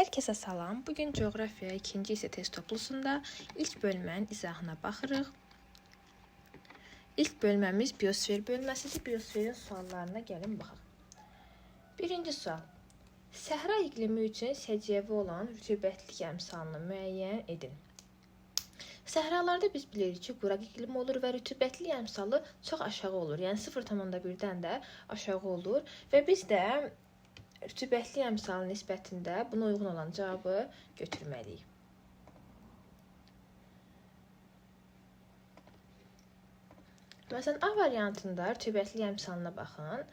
Herkese salam. Bugün coğrafiya 2-ci hissə test toplusunda ilk bölmənin izahına baxırıq. İlk bölməmiz biosfer bölməsidir. Biosferin suallarına gəlin baxaq. Birinci sual. Səhra iqlimi üçün səciyyəvi olan rütubətlik əmsalını müəyyən edin. Səhralarda biz bilirik ki, quraq iqlim olur və rütubətlik əmsalı çox aşağı olur. Yəni 0,1-dən də aşağı olur və biz də rütubətli əmsalı nisbətində buna uyğun olan cavabı götürməliyik. Məsələn, A variantında rütubətli əmsalına baxın.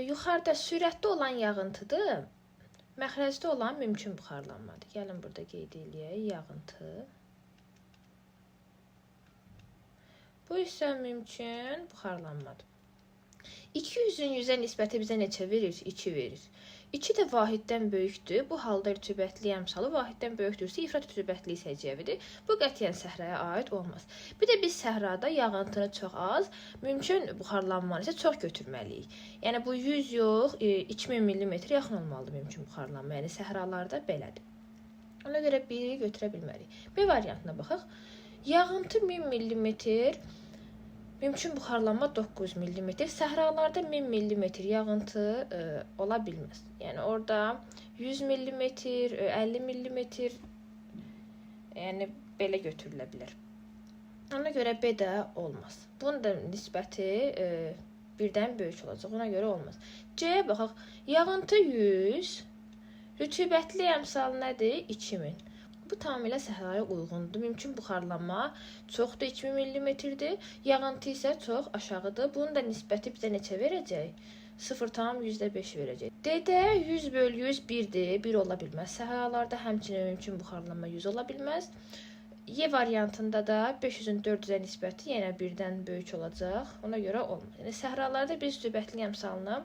Yuxarıda sürətli olan yağıntıdır, məxrəcdə olan mümkün buxarlanmadır. Gəlin burada qeyd edək, yağıntı. Bu isə mümkün buxarlanmadır. 200-ün 100-ə nisbəti bizə neçə verir? 2 verir. 2 də vahiddən böyükdür. Bu halda rütubətli əmsalı vahiddən böyükdürsə, ifrat rütubətli səciyyəvidir. Bu qətiyyən səhraya aid olmaz. Bir də biz səhrada yağıntını çox az, mümkün buxarlanmanı isə çox götürməliyik. Yəni bu 100 yox, 2000 mm yaxın olmalıdır mümkün buxarlanma. Yəni səhralarda belədir. Ona görə biri götürə bilmərik. B variantına baxaq. Yağıntı 1000 mm, mümkün buxarlanma 9 mm. Səhralarda 1000 mm yağıntı ola bilməz. Yəni orada 100 mm, 50 mm, yəni belə götürülə bilər. Ona görə B də olmaz. Bunun da nisbəti birdən böyük olacaq. Ona görə olmaz. C-yə baxaq. Yağıntı 100, rütubətli əmsal nədir? 2000. Bu tamamilə səhraya uyğundur. Mümkün buxarlanma çoxdur, 2000 mm-dir. Yağıntı isə çox aşağıdır. Bunun da nisbəti bizə neçə verəcək? 0,5 verəcək. D-də 100 bölü 100 1-dir. 1 ola bilməz. Səhralarda həmçinin mümkün buxarlanma 100 ola bilməz. Y variantında da 500-ün 400-ə nisbəti yenə 1-dən böyük olacaq. Ona görə olmaz. Yəni səhralarda biz rütubətli əmsalını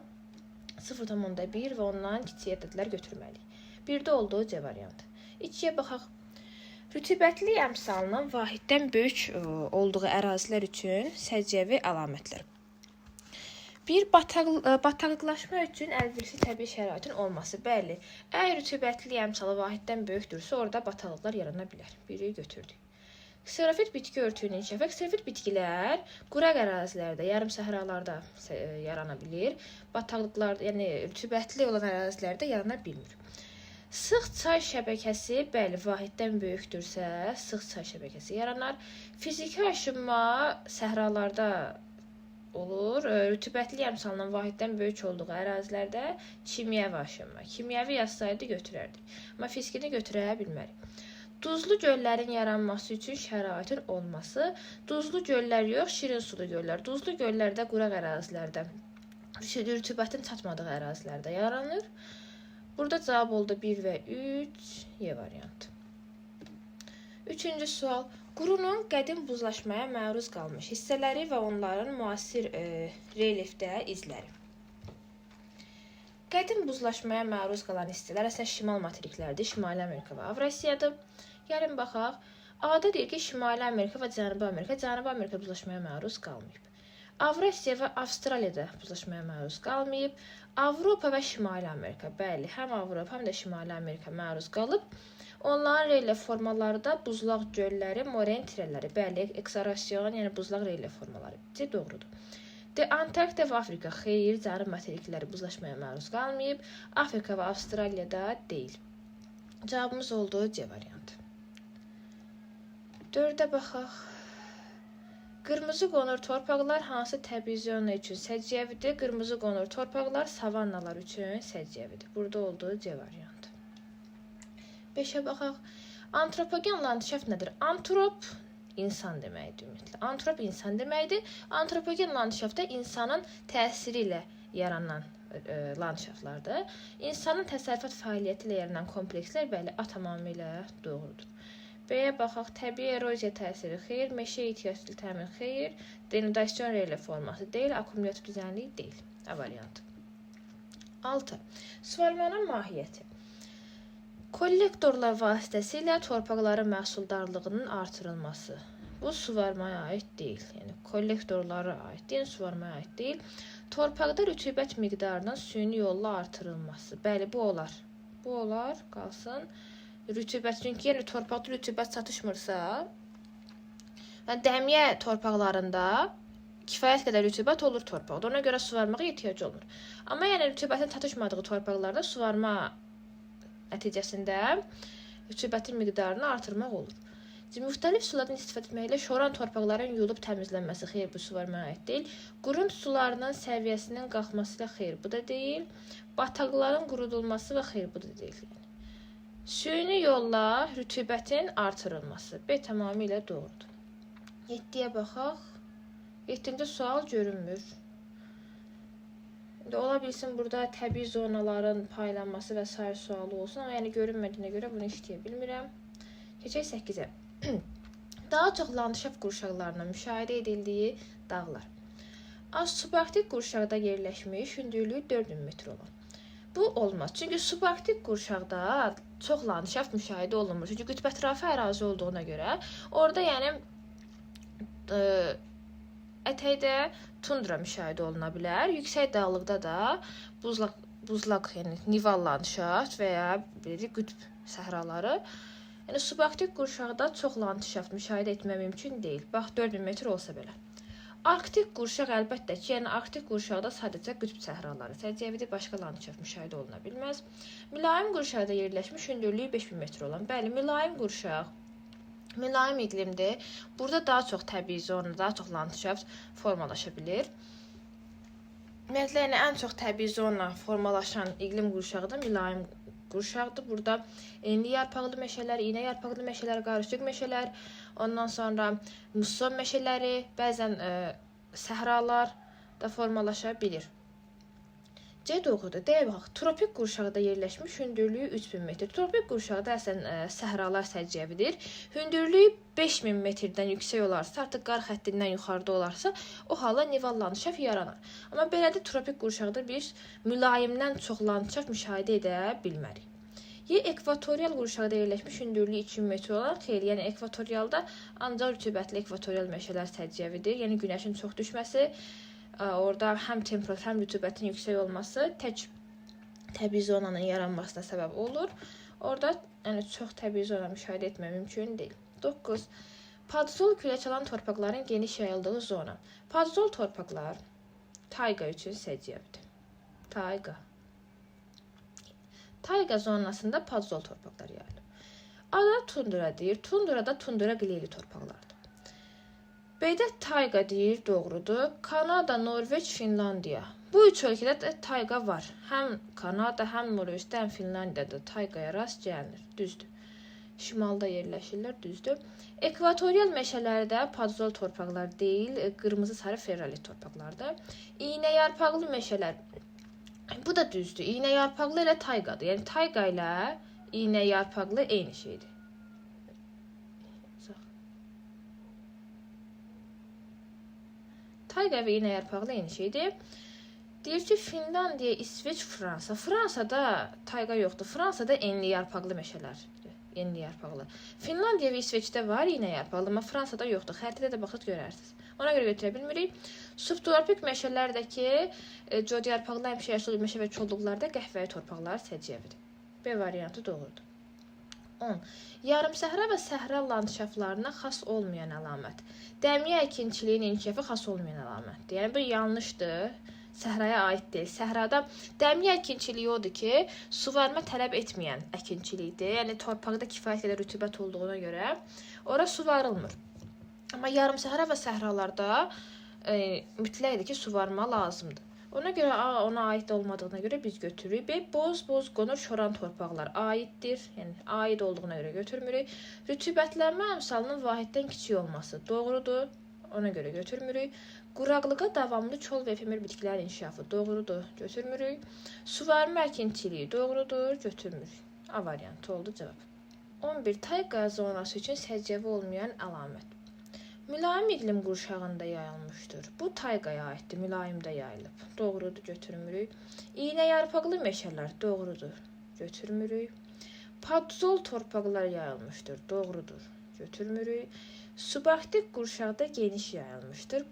0,1 və ondan kiçik ədədlər götürməliyik. 1-də olduğu C variantı. 2-yə baxaq. Rütubətli əmsalının vahiddən böyük olduğu ərazilər üçün səciyyəvi əlamətlər. Bir, bataqlıqlaşma üçün əlverişli təbii şəraitin olması. Bəli, əgər rütubətli əmsalı vahiddən böyükdürsə, orada bataqlıqlar yarana bilər. Biri götürdük. Kserofit bitki örtüyünün inkişafı. Kserofit bitkilər quraq ərazilərdə, yarım səhralarda yarana bilir. Bataqlıqlar, yəni rütubətli olan ərazilərdə yarana bilmir. Sıx çay şəbəkəsi, bəli, vahiddən böyükdürsə, sıx çay şəbəkəsi yaranar. Fiziki aşınma səhralarda olur. Rütubətli əmsalının vahiddən böyük olduğu ərazilərdə kimyəvi aşınma. Kimyəvi yazsaydı götürərdik. Amma fizikini götürə bilmərik. Duzlu göllərin yaranması üçün şəraitin olması. Duzlu göllər yox, şirin sulu göllər. Duzlu göllərdə quraq ərazilərdə, rütubətin çatmadığı ərazilərdə yaranır. Burada cavab oldu 1 və 3, Y variantı. Üçüncü sual. Qurunun qədim buzlaşmaya məruz qalmış hissələri və onların müasir relyefdə izləri. Qədim buzlaşmaya məruz qalan hissələr əslində şimal materiklərdir. Şimali Amerika və Avrasiyadır. Gəlin baxaq. A-da deyir ki, Şimali Amerika və Cənubi Amerika. Cənubi Amerika buzlaşmaya məruz qalmayıb. Avrasiya və Avstraliyada buzlaşmaya məruz qalmayıb. Avropa və Şimali Amerika, bəli, həm Avropa, həm də Şimali Amerika məruz qalıb. Onların relyef formaları da buzlaq gölləri, moren tirələri, bəli, eksorasiyon, yəni buzlaq relyef formaları. C doğrudur. D. Antarktida və Afrika, xeyr, cənub materikləri buzlaşmaya məruz qalmayıb. Afrika və Avstraliyada deyil. Cavabımız oldu C variantı. 4-ə baxaq. Qırmızı qonur torpaqlar hansı təbii zona üçün səciyyəvidir? Qırmızı qonur torpaqlar savannalar üçün səciyyəvidir. Burada olduğu C variantı. 5-ə baxaq. Antropogen landşaft nədir? Antrop insan deməkdir ümumiyyətlə. Antrop insan deməkdir. Antropogen landşaftda insanın təsiri ilə yaranan landşaftlardır. İnsanın təsərrüfat fəaliyyəti ilə yaranan komplekslər bəli, tamamilə doğrudur. B-yə baxaq. Təbii eroziya təsiri xeyr, meşə ehtiyatlı təmin xeyr, denudasyon relyef forması deyil, akkumulyativ düzənlik deyil. A variantı. 6. Suvarmanın mahiyyəti. Kollektorlar vasitəsilə torpaqların məhsuldarlığının artırılması. Bu suvarmaya aid deyil. Yəni kollektorlara aid deyil, suvarmaya aid deyil. Torpaqda rütubət miqdarının süni yolla artırılması. Bəli, bu olar. Bu olar, qalsın. Rütubət, çünki yəni torpaqda rütubət çatışmırsa, yəni dəmiyə torpaqlarında kifayət qədər rütubət olur torpaqda. Ona görə suvarmağa ehtiyac olmur. Amma yəni rütubətin çatışmadığı torpaqlarda suvarma nəticəsində rütubətin miqdarını artırmaq olur. Müxtəlif sulardan istifadə etməklə şoran torpaqların yuyulub təmizlənməsi xeyr, bu suvarmaya aid deyil. Qurunt sularının səviyyəsinin qalxması ilə xeyr, bu da deyil. Bataqların qurudulması və xeyr, bu da deyil. Süni yolla rütubətin artırılması. B tamamilə doğrudur. 7-yə baxaq. 7-ci sual görünmür. Ola bilsin burada təbii zonaların paylanması və sair sualı olsun, amma yəni görünmədiyinə görə bunu işləyə bilmirəm. Keçək 8-ə. Daha çox landşaft qurşaqlarına müşahidə edildiyi dağlar. Subarktik qurşaqda yerləşmiş, hündürlüyü 4000 metr olan. Bu olmaz. Çünki subarktik qurşaqda çox landşaft müşahidə olunmur. Çünki qütbətrafı ərazi olduğuna görə orada yəni ətəkdə tundra müşahidə oluna bilər. Yüksək dağlıqda da buzlaq, yəni nival landşaft və ya qütb səhraları. Yəni subarktik qurşaqda çox landşaft müşahidə etmək mümkün deyil. Bax 4000 metr olsa belə. Arktik qurşaq əlbəttə ki, yəni arktik qurşaqda sadəcə qütb səhraları səciyyəvidir, başqa landşaft müşahidə oluna bilməz. Mülayim qurşaqda yerləşmiş, hündürlüyü 5000 metr olan. Bəli, mülayim qurşaq, mülayim iqlimdir. Burada daha çox təbii zona, daha çox landşaft formalaşa bilir. Ümumiyyətlə, yəni ən çox təbii zona formalaşan iqlim qurşağı da mülayim qurşaqdır. Burada enli yarpaqlı meşələr, iynə yarpaqlı meşələr, qarışıq meşələr, ondan sonra musson meşələri, bəzən səhralar da formalaşa bilir. C doğrudur. D baxaq. Tropik qurşaqda yerləşmiş, hündürlüyü 3000 metr. Tropik qurşaqda əslən səhralar səciyyəvidir. Hündürlüyü 5000 metrdən yüksək olarsa, artıq qar xəttindən yuxarıda olarsa, o hala nival landşaft yaranar. Amma belədir, tropik qurşaqda biz mülayimdən çox landşaft müşahidə edə bilmərik. Ekvatorial qurşaqda yerləşmiş, hündürlüyü 2000 metr olan xeyr, yəni ekvatorialda ancaq rütubətli ekvatorial meşələr səciyyəvidir. Yəni günəşin çox düşməsi, orada həm temperatur, həm rütubətin yüksək olması tək təbii zonanın yaranmasına səbəb olur. Orada yəni çox təbii zona müşahidə etmək mümkün deyil. 9. Podzol külək çalan torpaqların geniş yayıldığı zona. Podzol torpaqlar tayqa üçün səciyyəvidir. Tayqa zonasında podzol torpaqlar yayılır. Ada tundra deyir. Tundrada tundra qleyli torpaqlardır. B-də tayqa deyir, doğrudur. Kanada, Norveç, Finlandiya. Bu üç ölkədə də tayqa var. Həm Kanada, həm Norveçdə, həm Finlandiyada tayqaya rast gəlinir. Düzdür. Şimalda yerləşirlər, düzdür. Ekvatorial meşələrdə podzol torpaqlar deyil, qırmızı sarı ferralit torpaqlardır. İynə yarpaqlı meşələr. Bu da düzdür. İynə yarpaqlı ilə tayqadır. Yəni tayqa ilə iynə yarpaqlı eyni şeydir. Tayqa və iynə yarpaqlı eyni şeydir. Deyir ki, Finlandiya, İsveç, Fransa. Fransada tayqa yoxdur. Fransada enli yarpaqlı meşələrdir. Enli yarpaqlı. Finlandiya və İsveçdə var iynə yarpaqlı, amma Fransada yoxdur. Xəritədə də baxıb görərsiniz. Ona görə götürə bilmirik. Subtropik meşələrdəki cod yarpaqlı həmişəyaşıl meşə və kolluqlarda qəhvəyi torpaqlar səciyyəvidir. B variantı doğrudur. 10. Yarım səhra və səhra landşaftlarına xas olmayan əlamət. Dəmiyə əkinçiliyin inkişafı xas olmayan əlamətdir. Yəni bu yanlışdır. Səhraya aid deyil. Səhrada dəmiyə əkinçiliyi odur ki, suvarma tələb etməyən əkinçilikdir. Yəni torpaqda kifayət qədər rütubət olduğuna görə ora suvarılmır. Amma yarım səhra və səhralarda mütləqdir ki, suvarma lazımdır. Ona görə A ona aid olmadığına görə biz götürürük. B boz qonur şoran torpaqlar aiddir. Yəni aid olduğuna görə götürmürük. Rütubətlənmə əmsalının vahiddən kiçik olması doğrudur. Ona görə götürmürük. Quraqlığa davamlı çol və efemer bitkilərin inkişafı doğrudur. Götürmürük. Suvarma əkinçiliyi doğrudur. Götürmürük. A variantı oldu cavab. 11. Tayqa zonası üçün səciyyəvi olmayan əlamət. Mülayim iqlim qurşağında yayılmışdır. Bu tayqaya aiddir, mülayimdə yayılıb. Doğrudur, götürmürük. İynə yarpaqlı meşələr doğrudur. Götürmürük. Podzol torpaqlar yayılmışdır. Doğrudur. Götürmürük. Subarktik qurşaqda geniş yayılmışdır.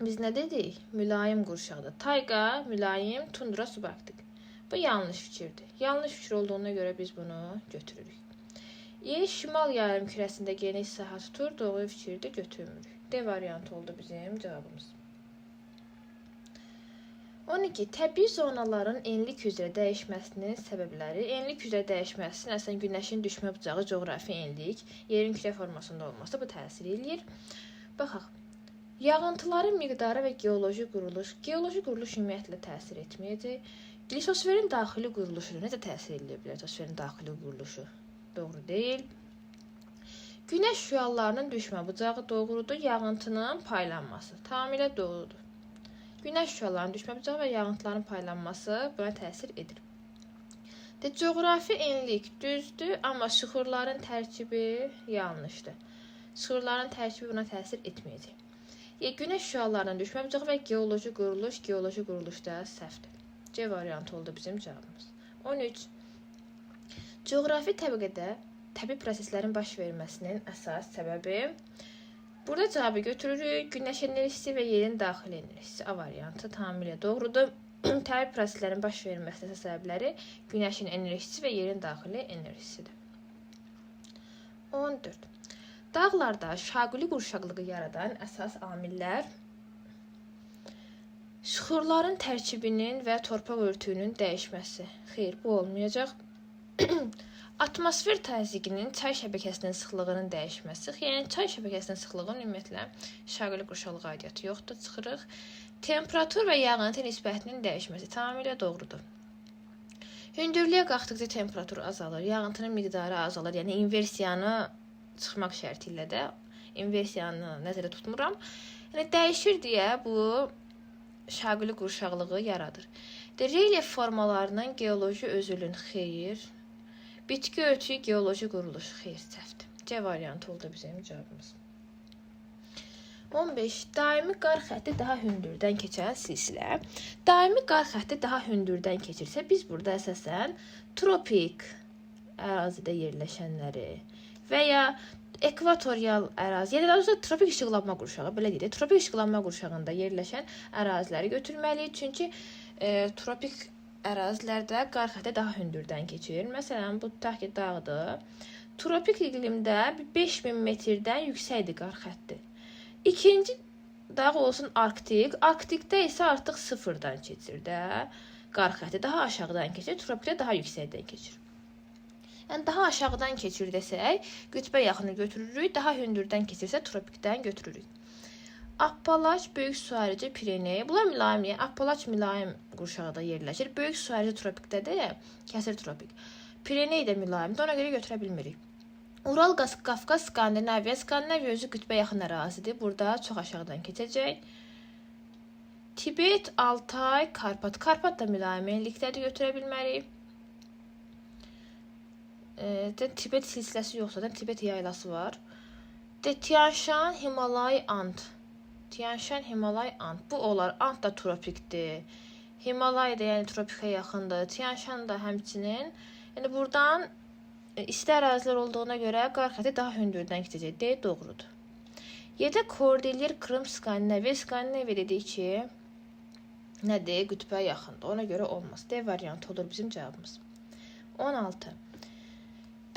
Biz nə dedik? Mülayim qurşaqda. Tayqa, mülayim, tundra, subarktik. Bu yanlış fikirdir. Yanlış fikir olduğuna görə biz bunu götürürük. Yer şimal yarımkürəsində geniş sahə tutur, doğru fikirdə götürmürük. D variantı oldu bizim cavabımız. 12. Təbii zonaların enlik üzrə dəyişməsinin səbəbləri. Enlik üzrə dəyişməsi, əslən günəşin düşmə bucağı coğrafi enlik, yerin kürə formasında olması bu təsir eləyir. Baxaq. Yağıntıların miqdarı və geoloji quruluş. Geoloji quruluş ümumiyyətlə təsir etməyəcək. Litosferin daxili quruluşu necə təsir edə bilər? Litosferin daxili quruluşu doğru deyil. Günəş şüalarının düşmə bucağı doğrudur. Yağıntının paylanması tamamilə doğrudur. Günəş şüalarının düşmə bucağı və yağıntıların paylanması buna təsir edir. Coğrafi enlik düzdür, amma süxurların tərkibi yanlışdır. Süxurların tərkibi buna təsir etməyəcək. Günəş şüalarının düşmə bucağı və geoloji quruluş da səhvdir. C variantı oldu bizim cavabımız. 13. Coğrafi təbəqədə təbii proseslərin baş verməsinin əsas səbəbi. Burada cavabı götürürük. Günəş enerjisi və yerin daxili enerjisi. A variantı tamamilə doğrudur. Təbii proseslərin baş verməsinin əsas səbəbləri günəşin enerjisi və yerin daxili enerjisidir. 14. Dağlarda şaquli qurşaqlığı yaradan əsas amillər süxurların tərkibinin və torpaq örtüyünün dəyişməsi. Xeyr, bu olmayacaq. Atmosfer təzyiqinin çay şəbəkəsinin sıxlığının dəyişməsi. Yəni, çay şəbəkəsinin sıxlığının ümumiyyətlə şaquli qurşaqlığı aidiyyatı yoxdur, çıxırıq. Temperatur və yağıntı nisbətinin dəyişməsi tamamilə doğrudur. Hündürlüyə qalxdıqca temperatur azalır, yağıntının miqdarı azalır. Yəni, inversiyanı çıxmaq şərti ilə də inversiyanı nəzərdə tutmuram. Yəni, dəyişir deyə bu şaquli qurşaqlığı yaradır. Relyef formalarının geoloji özülün xeyir. Bitki örtüyü geoloji quruluş xeyir səhvdir. C variantı oldu bizim cavabımız. 15. Daimi qar xətti daha hündürdən keçən silsilə. Daimi qar xətti daha hündürdən keçirsə, biz burada əsasən tropik ərazidə yerləşənləri və ya ekvatorial ərazi, yəni daha doğrusu tropik işıqlanma qurşağı, belə deyək, tropik işıqlanma qurşağında yerləşən əraziləri götürməliyik. Çünki tropik ərazilərdə qar xətti daha hündürdən keçir. Məsələn, bu tutaq ki, dağdır. Tropik iqlimdə 5000 metrdən yüksəkdir qar xətti. İkinci dağ olsun Arktik. Arktikdə isə artıq sıfırdan keçir də. Qar xətti daha aşağıdan keçir, tropikdə daha yüksəkdən keçir. Yəni, daha aşağıdan keçir desək, qütbə yaxını götürürük, daha hündürdən keçirsə, tropikdən götürürük. Appalaç, böyük su ayrıcı Pireney. Bunlar mülayim, Appalaç mülayim qurşaqda yerləşir. Böyük su ayrıcı tropikdədir, kəsir tropik. Pireney də mülayimdir, ona görə götürə bilmirik. Ural, Qafqaz, Skandinaviya. Skandinaviya özü qütbə yaxın ərazidir. Burada çox aşağıdan keçəcək. Tibet, Altay, Karpat. Karpat da mülayim enlikdədir, götürə bilmərik. Tibet silsiləsi yoxsa da Tibet yaylası var. Tian Shan, Himalay, Ant. Tian Shan, Himalay, Ant. Bu olar. Ant da tropikdir. Himalay da yəni tropikə yaxındır. Tian Shan da həmçinin. Yəni buradan isti ərazilər olduğuna görə qar xətti daha hündürdən keçəcək. D doğrudur. 7. Kordilyer, Krım, Skandinaviya. Skandinaviya dedik ki, nədir? Qütbə yaxındır. Ona görə olmaz. D variantı olur bizim cavabımız. 16.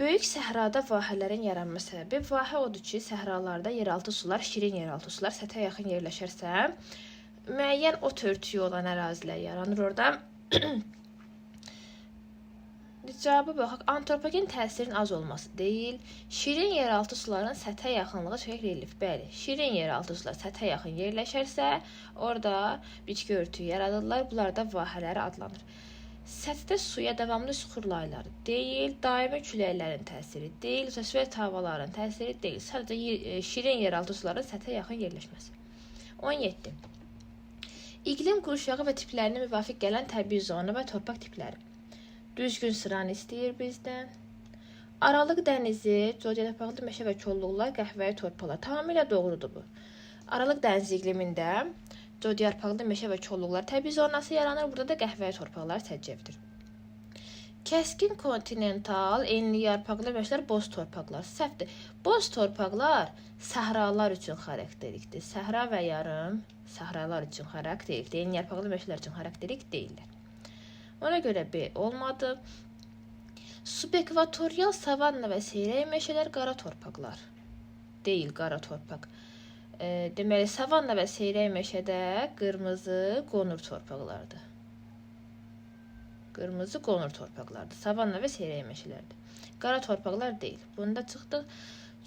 Böyük səhrada vahələrin yaranma səbəbi. Vahə odur ki, səhralarda yeraltı sular, şirin yeraltı sular səthə yaxın yerləşərsə, müəyyən ot örtüyü olan ərazilər yaranır orada. Cavabı baxaq, antropogen təsirin az olması deyil. Şirin yeraltı suların səthə yaxınlığı çox relief. Bəli, şirin yeraltı sular səthə yaxın yerləşərsə, orada bitki örtüyü yaradırlar. Bunlar da vahələri adlanır. Səthdə suya davamlı süxur layları deyil, daimi küləklərin təsiri deyil, litosfer havaların təsiri deyil. Sadəcə şirin yeraltı suların səthə yaxın yerləşməsi. 17. İqlim qurşağı və tiplərinə müvafiq gələn təbii zona və torpaq tipləri. Düzgün sıranı istəyir bizdən. Aralıq dənizi, coğrafi meşə və kolluqlar, qəhvəyi torpaqlar. Tamamilə doğrudur bu. Aralıq dəniz iqlimində coğrafi meşə və kolluqlar təbii zonası yaranır. Burada da qəhvəyi torpaqlar səciyyəvidir. Kəskin kontinental, enli yarpaqlı meşələr, boz torpaqlar. Səhvdir. Boz torpaqlar səhralar üçün xarakterikdir. Səhra və yarım səhralar üçün xarakterikdir. Enli yarpaqlı meşələr üçün xarakterik deyillər. Ona görə B olmadı. Subekvatorial savanna və seyrək meşələr qara torpaqlar. Deyil, qara torpaq. Deməli, savanna və seyrək meşədə qırmızı qonur torpaqlardır. Qırmızı qonur torpaqlardır. Savanna və seyrək meşələrdir. Qara torpaqlar deyil. Bunda çıxdıq.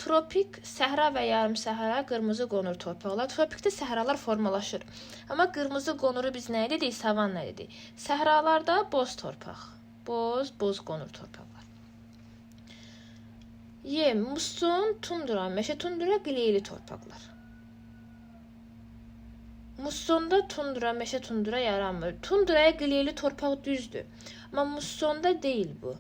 Tropik, səhra və yarım səhra qırmızı qonur torpaqlar. Tropikdə səhralar formalaşır. Amma qırmızı qonuru biz nə dedik? Savanna dedik. Səhralarda boz torpaq. Boz qonur torpaqlar. Musson, tundra, meşə tundra, qleyli torpaqlar. Mussonda tundra, meşə tundra yaranmır. Tundraya qleyli torpaq düzdür. Amma mussonda deyil bu.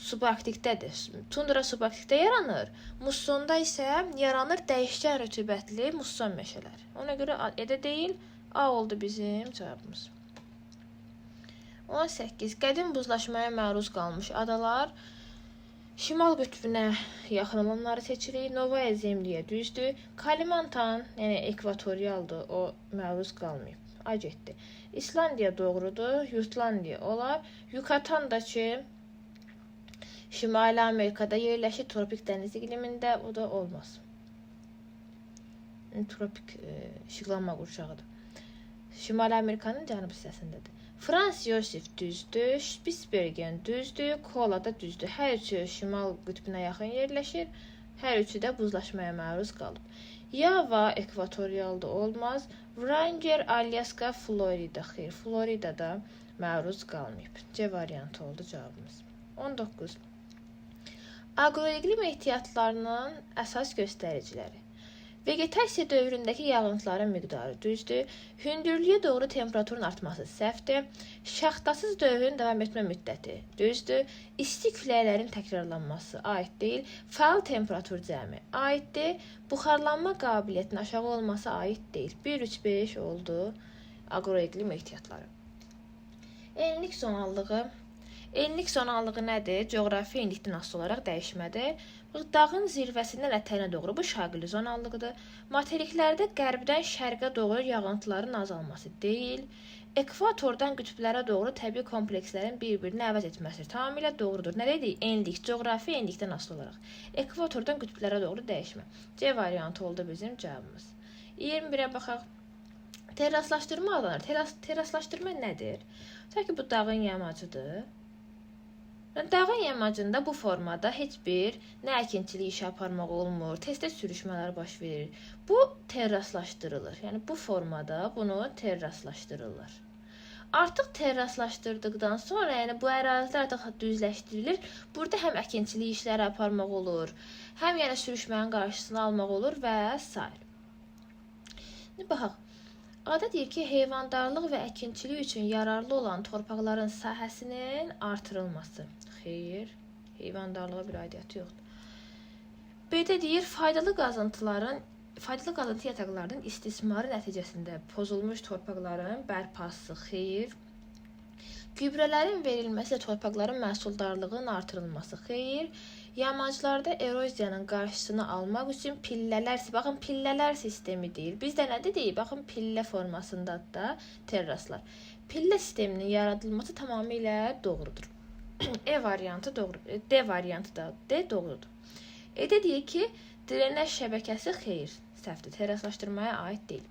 Subarktikdədir. Tundra subarktikdə yaranır. Mussonda isə yaranır dəyişkən rütubətli musson meşələr. Ona görə edə deyil, A oldu bizim cavabımız. 18. Qədim buzlaşmaya məruz qalmış adalar. Şimal qütbünə yaxın olanları seçirik. Novaya Zemliyə düzdür. Kalimantan, yəni ekvatorialdır, o məruz qalmayıb. A getdi. İslandiya doğrudur. Yurtlandiya olar. Yucatan da ki, Şimali Amerikada yerləşir, tropik dəniz iqlimində, o da olmaz. Tropik işıqlanma qurşağıdır. Şimali Amerikanın cənub hissəsindədir. Frans Yosif düzdür, Spitsbergen düzdür, Kola da düzdür. Hər üçü şimal qütbünə yaxın yerləşir, hər üçü də buzlaşmaya məruz qalıb. Yava ekvatorialda olmaz. Wrangel, Alyaska, Florida. Xeyr, Florida da məruz qalmayıb. C variantı oldu cavabımız. 19. Aqroiqlim ehtiyatlarının əsas göstəriciləri. Vegetasiya dövründəki yağıntıların miqdarı düzdür. Hündürlüyə doğru temperaturun artması səhvdir. Şaxtasız dövrün davam etmə müddəti düzdür. İsti küləklərin təkrarlanması aid deyil. Fəal temperatur cəmi aiddir. Buxarlanma qabiliyyətinin aşağı olması aid deyil. 1-3-5 oldu aqroiqlim ehtiyatları. Enlik zonallığı. Enlik zonallığı nədir? Coğrafi enlikdən asılı olaraq dəyişmədir. Dağın zirvəsindən ətəyinə doğru bu şaqili zonallıqdır. Materiklərdə qərbdən şərqə doğru yağıntıların azalması deyil. Ekvatordan qütblərə doğru təbii komplekslərin bir-birini əvəz etməsi tamamilə doğrudur. Nə dedik? Enlik, coğrafi enlikdən asılı olaraq. Ekvatordan qütblərə doğru dəyişmə. C variantı oldu bizim cavabımız. 21-ə baxaq. Terraslaşdırma adlanır. Terraslaşdırma nədir? Təbii ki, bu dağın yamacıdır. Dağın yamacında bu formada heç bir nə əkinçilik işi aparmaq olmur, tez-tez sürüşmələr baş verir. Bu terraslaşdırılır. Yəni bu formada bunu terraslaşdırırlar. Artıq terraslaşdırdıqdan sonra, yəni bu ərazilər artıq düzləşdirilir. Burada həm əkinçilik işləri aparmaq olur, həm yəni sürüşmənin qarşısını almaq olur və s. Baxaq. Ada deyir ki, heyvandarlıq və əkinçilik üçün yararlı olan torpaqların sahəsinin artırılması. Xeyr, heyvandarlığa bir aidiyyəti yoxdur. B-də deyir, faydalı qazıntı yataqlarının istismarı nəticəsində pozulmuş torpaqların bərpası. Xeyr. Gübrələrin verilməsi ilə torpaqların məhsuldarlığının artırılması. Xeyr. Yamaclarda eroziyanın qarşısını almaq üçün pillələr sistemi deyil. Bizdə nə dedik? Baxın, pillə formasındadır da terraslar. Pillə sisteminin yaradılması tamamilə doğrudur. E variantı doğrudur. D variantı da doğrudur. E-də deyir ki, drenaj şəbəkəsi xeyr, səhvdir, terraslaşdırmaya aid deyil.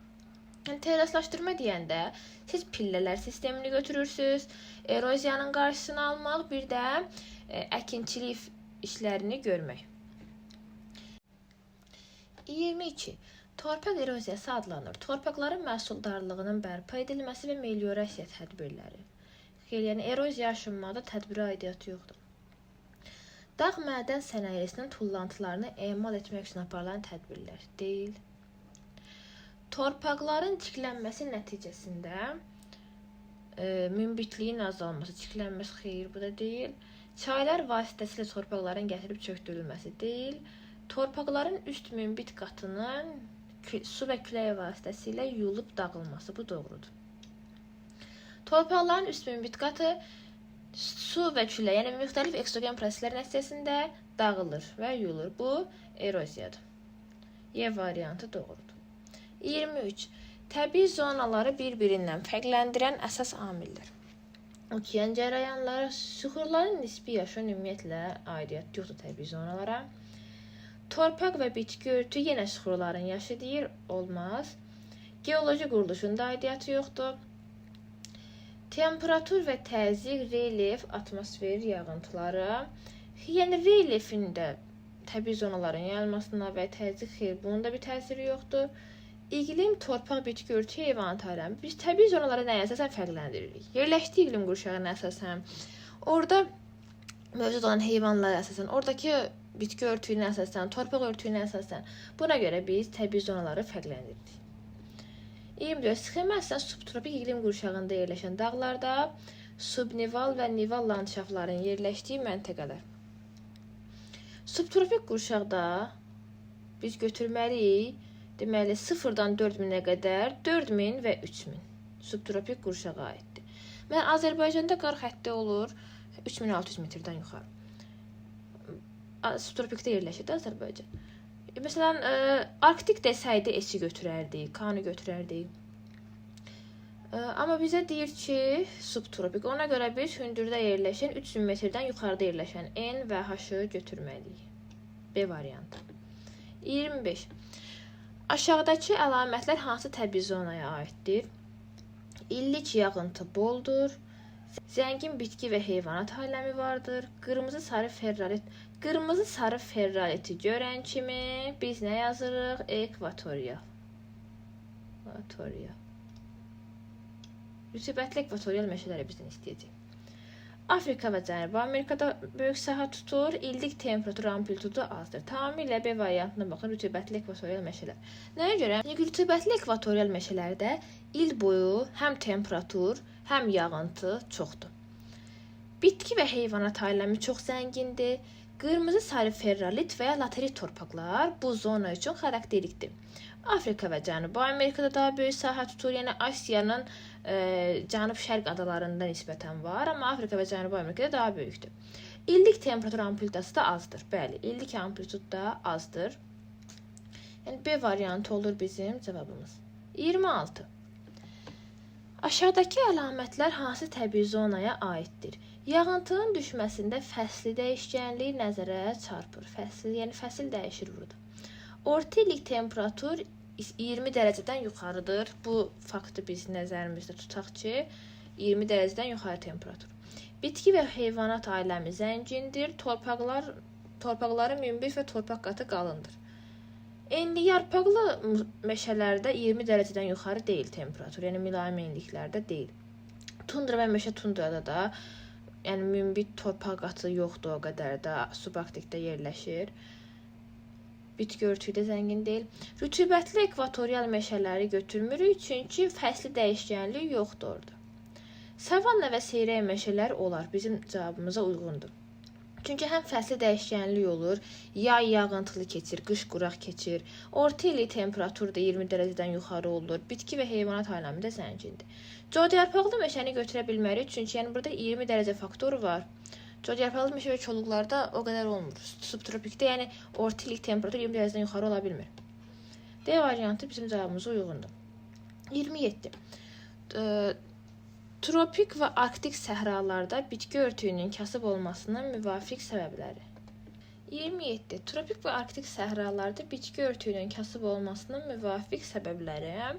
Terraslaşdırma deyəndə siz pillələr sistemini götürürsünüz, eroziyanın qarşısını almaq, bir də əkinçilik işlərini görmək. 22. Torpaq eroziyası adlanır. Torpaqların məhsuldarlığının bərpa edilməsi və meliorasiya tədbirləri. Yəni, eroziya aşınmada tədbirə aidiyyatı yoxdur. Dağ mədən sənayesinin tullantılarını emal etmək üçün aparılan tədbirlər deyil. Torpaqların çiklənməsi nəticəsində münbitliyin azalması, çiklənməsi xeyr, bu da deyil. Çaylar vasitəsilə torpaqların gətirib çökdürülməsi deyil. Torpaqların üst münbit qatının su və külək vasitəsilə yuyulub dağılması, bu doğrudur. Torpaqların üst münbit qatı su və külək, yəni müxtəlif eksogen proseslər nəticəsində dağılır və yuyulur. Bu eroziyadır. Y variantı doğrudur. 23. Təbii zonaları bir-birindən fərqləndirən əsas amillər. Okean cərəyanları, süxurların nisbi yaşı ümumiyyətlə aidiyyət yoxdur təbii zonalara. Torpaq və bitki örtüyü yenə süxurların yaşı deyir, olmaz. Geoloji quruluşunda aidiyyəti yoxdur. Temperatur və təzyiq, relyef, atmosfer yağıntıları. Yəni relyefin də təbii zonaların yayılmasına və təzyiq, xeyr, bunun da bir təsiri yoxdur. İqlim, torpaq, bitki örtüyü, heyvanat aləmi. Biz təbii zonaları nəyə əsasən fərqləndiririk? Yerləşdiyi iqlim qurşağına əsasən, orada mövcud olan heyvanlara əsasən, oradakı bitki örtüyünə əsasən, torpaq örtüyünə əsasən. Buna görə biz təbii zonaları fərqləndiririk. 24. Sxema əsasən subtropik iqlim qurşağında yerləşən dağlarda subnival və nival landşaftların yerləşdiyi məntəqələr. Subtropik qurşaqda biz götürməliyik, deməli 0-dan 4000-ə qədər 4000 və 3000 subtropik qurşağa aiddir. Mən Azərbaycanda qar xətti olur 3600 metrdən yuxarı. Subtropikdə yerləşir Azərbaycan. Məsələn, Arktik desəydi esi götürərdik, kanı götürərdik. Amma bizə deyir ki, subtropik. Ona görə biz hündürdə yerləşən 3000 metrdən yuxarıda yerləşən N və H-ı götürməliyik. B variantı. 25. Aşağıdakı əlamətlər hansı təbii zonaya aiddir? İllik yağıntı boldur. Zəngin bitki və heyvanat aləmi vardır. Qırmızı sarı ferraliti görən kimi biz nə yazırıq? Ekvatorial. Rütubətli ekvatorial meşələri bizdən istəyəcək. Afrika və Cənubi Amerikada böyük sahə tutur. İllik temperatur amplitudu azdır. Tamamilə B variantına baxın, rütubətli ekvatorial meşələr. Nəyə görə? Rütubətli ekvatorial meşələrdə il boyu həm temperatur, həm yağıntı çoxdur. Bitki və heyvanat aləmi çox zəngindir. Qırmızı sarı ferralit və ya laterit torpaqlar bu zona üçün xarakterikdir. Afrika və Cənubi Amerikada daha böyük sahə tutur. Yəni Asiyanın cənub-şərq adalarında nisbətən var, amma Afrika və Cənubi Amerikada daha böyükdür. İllik temperatur amplitudası da azdır. Bəli, illik amplitud da azdır. Yəni B variantı olur bizim cavabımız. 26. Aşağıdakı əlamətlər hansı təbii zonaya aiddir? Yağıntının düşməsində fəsli dəyişkənlik nəzərə çarpır. Fəsil dəyişir burada. Orta illik temperatur 20 dərəcədən yuxarıdır. Bu faktı biz nəzərimizdə tutaq ki, 20 dərəcədən yuxarı temperatur. Bitki və heyvanat aləmi zəngindir. Torpaqların münbit və torpaq qatı qalındır. Enli yarpaqlı meşələrdə 20 dərəcədən yuxarı deyil temperatur. Yəni mülayim enliklərdə deyil. Tundra və meşə tundrada da yəni münbit torpaq qatı yoxdur, o qədər də subarktikdə yerləşir. Bitki örtüyü də zəngin deyil. Rütubətli ekvatorial meşələri götürmürük, çünki fəsli dəyişkənlik yoxdur orada. Savanna və seyrək meşələr olar, bizim cavabımıza uyğundur. Çünki həm fəsli dəyişkənlik olur, yay yağıntılı keçir, qış quraq keçir, orta illik temperatur da 20 dərəcədən yuxarı olur, bitki və heyvanat aləmi də zəngindir. Codyarpaqlı meşəni götürə bilmərik, çünki yəni burada 20 dərəcə faktoru var. Codyarpaqlı meşə və çoluqlarda o qədər olmur. Subtropikdə yəni orta illik temperatur 20 dərəcədən yuxarı ola bilmir. D variantı bizim cavabımıza uyğundur. 27. Tropik və arktik səhralarda bitki örtüyünün kasıb olmasının müvafiq səbəbləri. 27. Tropik və arktik səhralarda bitki örtüyünün kasıb olmasının müvafiq səbəbləri.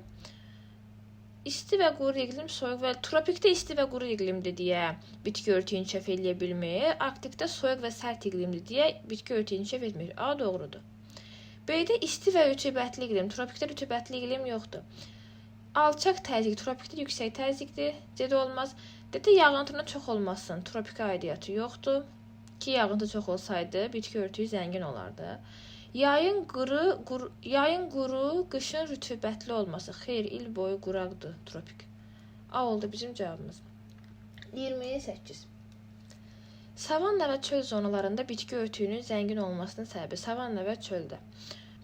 İsti və quru iqlim, soyuq və tropikdə isti və quru iqlimdir deyə bitki örtüyünü inkişaf edə bilmir. Arktikdə soyuq və sərt iqlimdir deyə bitki örtüyünü inkişaf etmir. A doğrudur. B-də isti və rütubətli iqlim, tropikdə rütubətli iqlim yoxdur. Alçaq təzyiq, tropikdə yüksək təzyiqdir. C-də olmaz. D-də yağıntının çox olmasın, tropika aidiyyatı yoxdur. Ki yağıntı çox olsaydı bitki örtüyü zəngin olardı. Yayın quru, qışın rütubətli olması. Xeyr, il boyu quraqdır tropik. A oldu bizim cavabımız. 28. Savanna və çöl zonalarında bitki örtüyünün zəngin olmasının səbəbi. Savanna və çöldə.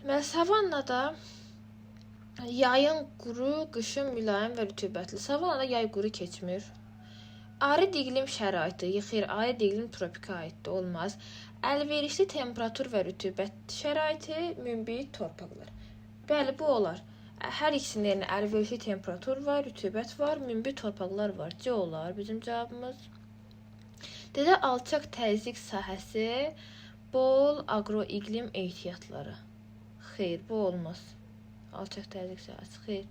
Deməli, savannada yayın quru, qışın mülayim və rütubətli. Savannada yay quru keçmir. Arid iqlim şəraiti, xeyr, arid iqlim tropika aiddir, olmaz. Əlverişli temperatur və rütubət şəraiti, münbit torpaqlar. Bəli, bu olar. Hər ikisində yəni əlverişli temperatur var, rütubət var, münbit torpaqlar var. C olar bizim cavabımız. Dedə alçaq təzyiq sahəsi, bol aqroiqlim ehtiyatları. Xeyr, bu olmaz. Alçaq təzyiq sahəsi, xeyr.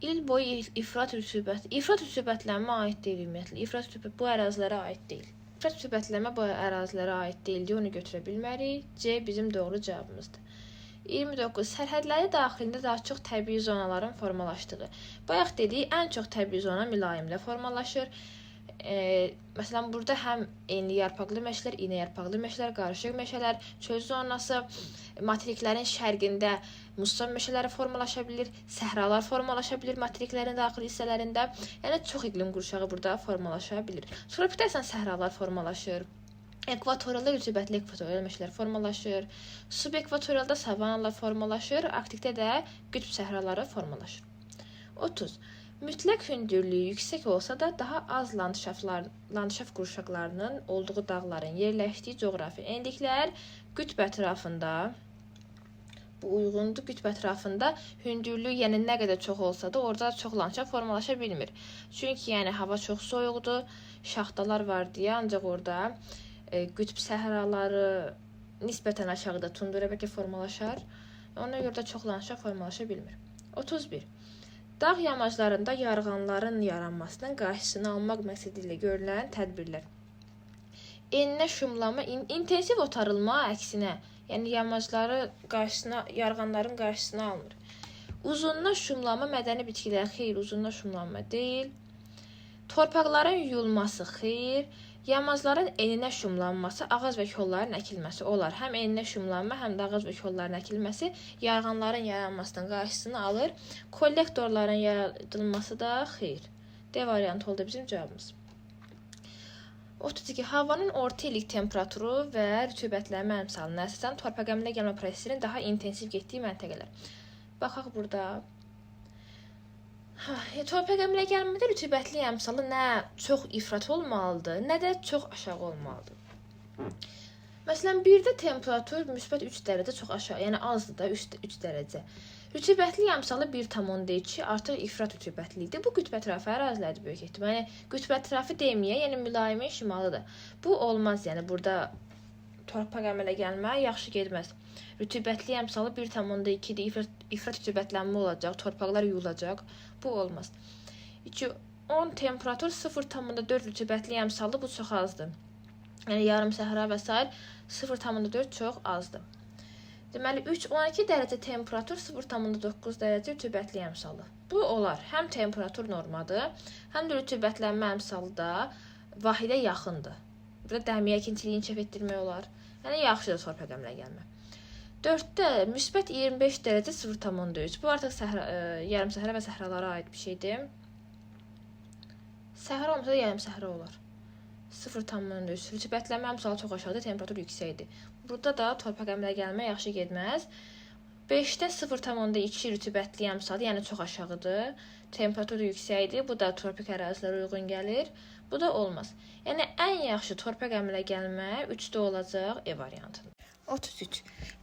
İl boyu ifrat rütubətlənmə aid deyil ümumiyyətlə. İfrat rütubət bu ərazilərə aid deyil. İfrat rütubətlənmə bu ərazilərə aid deyildi, onu götürə bilmərik. C bizim doğru cavabımızdır. 29. Sərhədləri daxilində daha çox təbii zonaların formalaşdığı. Bayaq dedik, ən çox təbii zona mülayimlə formalaşır. Məsələn, burada həm enli yarpaqlı meşələr, iynə yarpaqlı meşələr, qarışıq meşələr, çöl zonası, materiklərin şərqində musson meşələri formalaşa bilir, səhralar formalaşa bilir materiklərin daxili hissələrində. Yəni, çox iqlim qurşağı burada formalaşa bilir. Tropikdə isə səhralar formalaşır. Ekvatorialda rütubətli ekvatorial meşələr formalaşır. Subekvatorialda savanalar formalaşır. Arktikdə də qütb səhraları formalaşır. 30. Mütləq hündürlüyü yüksək olsa da daha az landşaft qurşaqlarının olduğu dağların yerləşdiyi coğrafi enliklər qütb ətrafında bu uyğundur. Qütb ətrafında hündürlüyü yəni nə qədər çox olsa da orada çox landşaft formalaşa bilmir. Çünki yəni hava çox soyuqdur, şaxtalar var deyə ancaq orada qütb səhraları nisbətən aşağıda tundra bəlkə formalaşar. Ona görə də çox landşaft formalaşa bilmir. 31. Dağ yamaclarında yarğanların yaranmasının qarşısını almaq məqsədi ilə görülən tədbirlər. Eninə şumlama, intensiv otarılma əksinə, yəni yarğanların qarşısını almır. Uzununa şumlama mədəni bitkilər, xeyr, uzununa şumlanma deyil. Torpaqların yuyulması, xeyr. Yamacların eninə şumlanması, ağac və kolların əkilməsi olar. Həm eninə şumlanma, həm də ağac və kolların əkilməsi yarğanların yaranmasının qarşısını alır. Kollektorların yaradılması da xeyr. D variantı oldu bizim cavabımız. 32. Havanın orta illik temperaturu və rütubətlənmə əmsalına əsasən torpaq əmələ gəlmə prosesinin daha intensiv getdiyi məntəqələr. Baxaq burada. Torpaq əmələ gəlmədə rütubətli əmsalı nə çox ifrat olmalıdır, nə də çox aşağı olmalıdır. Məsələn, birdə temperatur müsbət 3 dərəcə çox aşağı, yəni azdır da 3 dərəcə. Rütubətli əmsalı 1,2 artıq ifrat rütubətlidir. Bu qütb ətrafı ərazilərdir böyük ehtimal. Yəni qütb ətrafı deməyə, yəni mülayimin şimalıdır. Bu olmaz, yəni burada torpaq əmələ gəlmə yaxşı getməz. Rütubətli əmsalı 1,2-dir, ifrat rütubətlənmə olacaq, torpaqlar yuyulacaq. Bu olmaz. 10 temperatur 0,4 rütubətli əmsalı bu çox azdır. Yəni yarım səhra və s. 0,4 çox azdır. Deməli 3-12 dərəcə temperatur 0,9 dərəcə rütubətli əmsalı. Bu olar. Həm temperatur normadır, həm də rütubətlənmə əmsalı da vahidə yaxındır. Burada dəmiyə ikinciliyi inkişaf etdirmək olar. Yəni yaxşıdır torpaq əmələ gəlmə. 4-də müsbət 25 dərəcə 0,3. Bu artıq yarım səhra və səhralara aid bir şeydir. Səhra olmasa da yarım səhra olar. 0,3. Rütubətlənmə əmsalı çox aşağıda, temperatur yüksəkdir. Burada da torpaq əmələ gəlmə yaxşı getməz. 5-də 0,2 rütubətli əmsalı, yəni çox aşağıdır. Temperatur yüksəkdir. Bu da tropik ərazilərə uyğun gəlir. Bu da olmaz. Yəni ən yaxşı torpaq əmələ gəlmə 3-də olacaq E variantında. 33.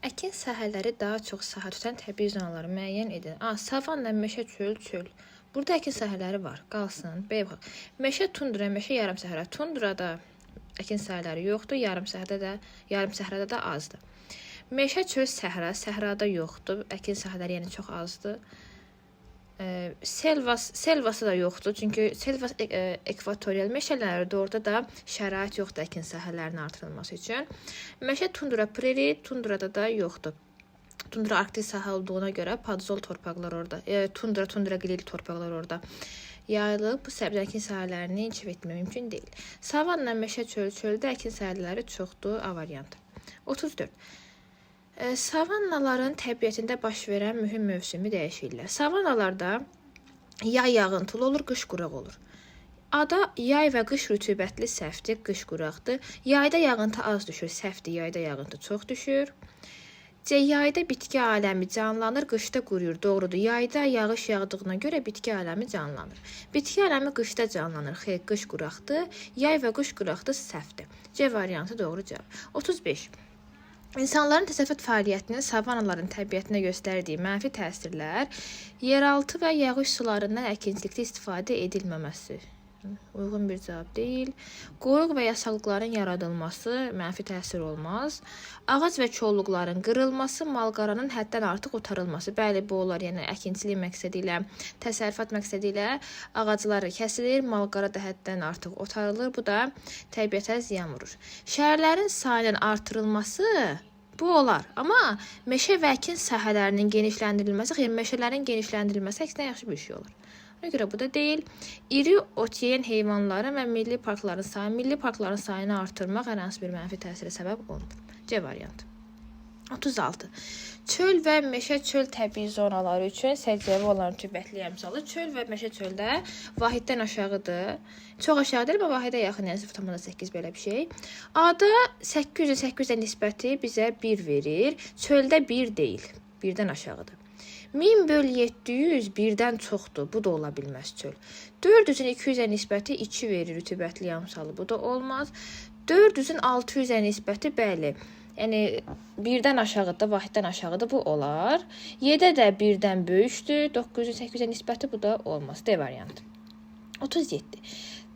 Əkin sahələri daha çox sahə tutan təbii zonaları müəyyən edin. Savanna, meşə, çöl. Burada əkin sahələri var. Qalsın. B bax. Meşə, tundra, meşə, yarım səhra. Tundrada əkin sahələri yoxdur, yarım səhrada da azdır. Meşə, çöl, səhra, səhrada yoxdur. Əkin sahələri yəni çox azdır. Selvası da yoxdur. Çünki selvas ekvatorial meşələrdir. Orada da şərait yoxdur əkin sahələrinin artırılması üçün. Meşə, tundra, preri, tundrada da yoxdur. Tundra arktik sahə olduğuna görə podzol torpaqlar orada. Tundra qlili torpaqlar orada yayılıb. Bu səbəbdən əkin sahələrini inkişaf etmək mümkün deyil. Savanna, meşə, çöldə əkin sahələri çoxdur. A variantı. 34. Savannaların təbiətində baş verən mühüm mövsümi dəyişirlər. Savannalarda yay yağıntılı olur, qış quraq olur. Ada yay və qış rütubətli səfdir, qış quraqdır. Yayda yağıntı az düşür, səfdir, yayda yağıntı çox düşür. C. Yayda bitki aləmi canlanır, qışda quruyur. Doğrudur. Yayda yağış yağdığına görə bitki aləmi canlanır. Bitki aləmi qışda canlanır. Xeyr, qış quraqdır. Yay və qış quraqdır, səhvdir. C variantı doğru cavab. 35. İnsanların təsərrüfat fəaliyyətinin savannaların təbiətinə göstərdiyi mənfi təsirlər, yeraltı və yağış sularından əkinçilikdə istifadə edilməməsi. Uyğun bir cavab deyil. Qoruq və yasallıqların yaradılması mənfi təsir olmaz. Ağac və kolluqların qırılması, malqaranın həddən artıq otarılması. Bəli, bu olar. Yəni əkinçilik məqsədi ilə, təsərrüfat məqsədi ilə ağaclar kəsilir, malqara da həddən artıq otarılır. Bu da təbiətə ziyan vurur. Şəhərlərin sayının artırılması bu olar. Amma meşə və əkin sahələrinin genişləndirilməsi, xeyr, meşələrin genişləndirilməsi əksinə yaxşı bir şey olur. Ona görə bu da deyil. İri ot yeyən heyvanların və milli parkların sayını artırmaq hər hansı bir mənfi təsirə səbəb olmur. C variantı. 36. Çöl və meşə çöl təbii zonaları üçün səciyyəvi olan rütubətli əmsalı. Çöl və meşə çöldə vahiddən aşağıdır. Çox aşağı deyil, amma vahidə yaxın, yəni 0,8 belə bir şey. A-da 800-800-ə nisbəti bizə 1 verir. Çöldə 1 deyil, 1-dən aşağıdır. 1000 böl 700 birdən çoxdur. Bu da ola bilməz çöl. 400-ün 200-ə nisbəti 2 verir rütubətli əmsalı. Bu da olmaz. 400-ün 600-ə nisbəti bəli. Yəni 1-dən aşağıdır, vahiddən aşağıdır. Bu olar. 7 də 1-dən böyükdür. 900-ün 800-ə nisbəti bu da olmaz. D variantı. 37.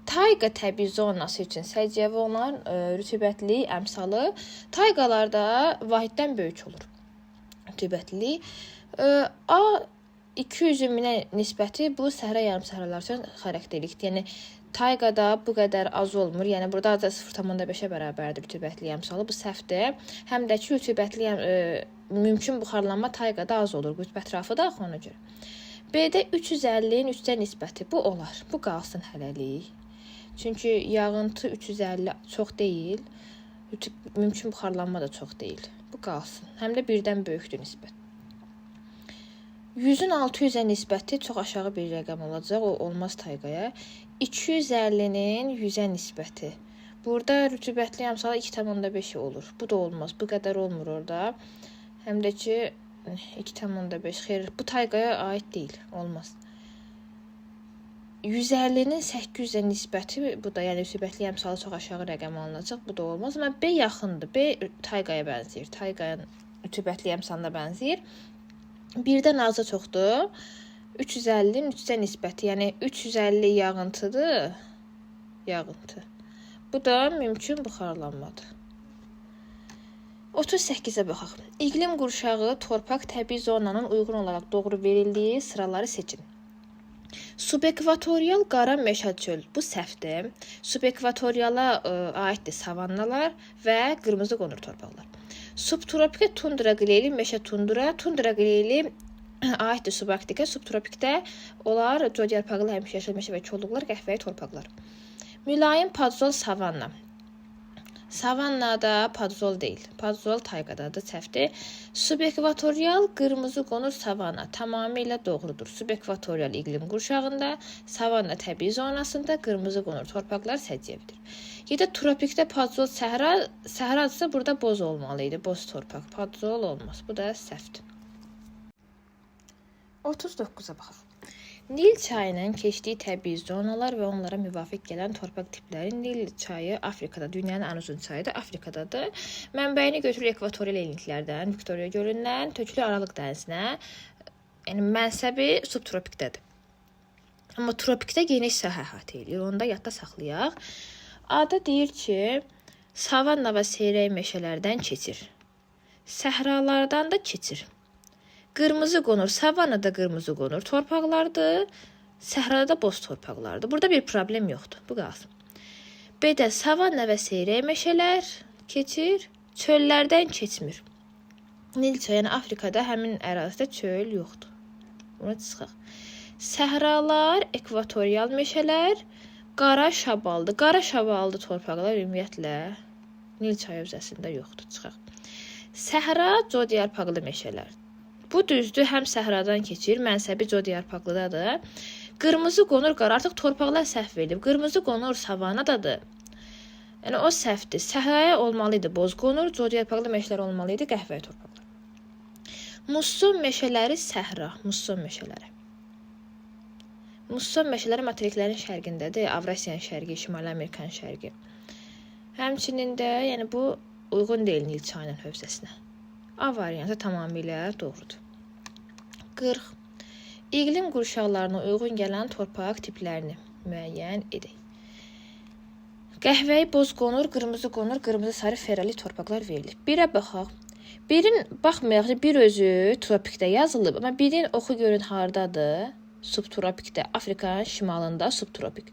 Tayqa təbii zonası üçün səciyyəvi olan rütubətli əmsalı tayqalarda vahiddən böyük olur. Rütubətli A 200 minə nisbəti bu səhra yarımsəhralar üçün xarakterlikdir. Yəni tayqada bu qədər az olmur. Yəni burada azca 0,5-ə bərabərdir rütubətli əmsalı. Bu səhvdir. Həm də ki rütubətli mümkün buxarlanma tayqada az olur. Qütb ətrafı da ona görə. B-də 350-nin 3-ə nisbəti bu olar. Bu qalsın hələlik. Çünki yağıntı 350 çox deyil. Mümkün buxarlanma da çox deyil. Bu qalsın. Həm də birdən böyükdür nisbət. 100-ün 600-ə nisbəti çox aşağı bir rəqəm olacaq. O olmaz tayqaya. 250-nin 100-ə nisbəti. Burada rütubətli əmsalı 2,5 olur. Bu da olmaz. Bu qədər olmur orada. Həm də ki 2,5. Xeyr, bu tayqaya aid deyil. Olmaz. 150-nin 800-ə nisbəti bu da, yəni rütubətli əmsalı çox aşağı rəqəm alınacaq. Bu da olmaz. Amma B yaxındır. B tayqaya bənzəyir. Tayqanın rütubətli əmsalına bənzəyir. Birdən azca çoxdur. 350-nin 3-ə nisbəti, yəni 350 yağıntıdır. Yağıntı. Bu da mümkün buxarlanmadır. 38-ə baxaq. İqlim qurşağı, torpaq təbii zonanın uyğun olaraq doğru verildiyi sıraları seçin. Subekvatorial qara meşə çöl. Bu səhvdir. Subekvatoriala aiddir savannalar və qırmızı qonur torpaqlar. Subtropikə tundra qleyli meşə tundra. Tundra qleyli aiddir subarktikə. Subtropikdə olar codyarpaqlı həmişəyaşıl meşə və kolluqlar, qəhvəyi torpaqlar. Mülayim padzol savanna. Savannada padzol deyil. Padzol tayqadadır, səhvdir. Subekvatorial qırmızı qonur savanna tamamilə doğrudur. Subekvatorial iqlim qurşağında, savanna təbii zonasında qırmızı qonur torpaqlar səciyyəvidir. Ya da tropikdə padzol səhra, səhradırsa burada boz olmalı idi, boz torpaq. Padzol olmaz. Bu da səhvdir. 39-a baxaq. Nil çayının keçdiyi təbii zonalar və onlara müvafiq gələn torpaq tipləri. Nil çayı Afrikada, dünyanın ən uzun çayıdır, Afrikadadır. Mənbəyini götürür ekvatorial enliklərdən, Viktoriya gölündən, tökülü Aralıq dənizinə. Yəni mənsəbi subtropikdədir. Amma tropikdə geniş sahə əhatə edir. Onu da yadda saxlayaq. A-da deyir ki, savanna və seyrək meşələrdən keçir. Səhralardan da keçir. Qırmızı qonur, savannada qırmızı qonur torpaqlardır, səhrada da boz torpaqlardır. Burada bir problem yoxdur, bu qalsın. B-də savanna və seyrək meşələr keçir, çöllərdən keçmir. Nil çayı, yəni Afrikada həmin ərazidə çöl yoxdur. Buna çıxaq. Səhralar, ekvatorial meşələr, qara şabaldı. Qara şabaldı torpaqlar ümumiyyətlə Nil çayı hövzəsində yoxdur, çıxaq. Səhra, codyarpaqlı meşələr. Bu düzdür, həm səhradan keçir, mənsəbi codyarpaqlıdadır. Qırmızı qonur qara, artıq torpaqlar səhv edib. Qırmızı qonur savannadadır. Yəni o səhvdir. Səhraya olmalı idi boz qonur, codyarpaqlı meşələr olmalı idi qəhvəyi torpaqlar. Musson meşələri səhra, musson meşələri. Musson meşələri materiklərin şərqindədir, Avrasiyanın şərqi, Şimali Amerikanın şərqi. Həmçinin də, yəni bu uyğun deyil Nil çayının hövzəsinə. A variantı tamamilə doğrudur. 40. İqlim qurşaqlarına uyğun gələn torpaq tiplərini müəyyən edək. Qəhvəyi boz qonur, qırmızı qonur, qırmızı sarı ferali torpaqlar verilir. Birə baxaq. Birin baxmayaq ki, bir özü tropikdə yazılıb, amma birin oxu görün hardadır? Subtropikdə, Afrikanın şimalında subtropik.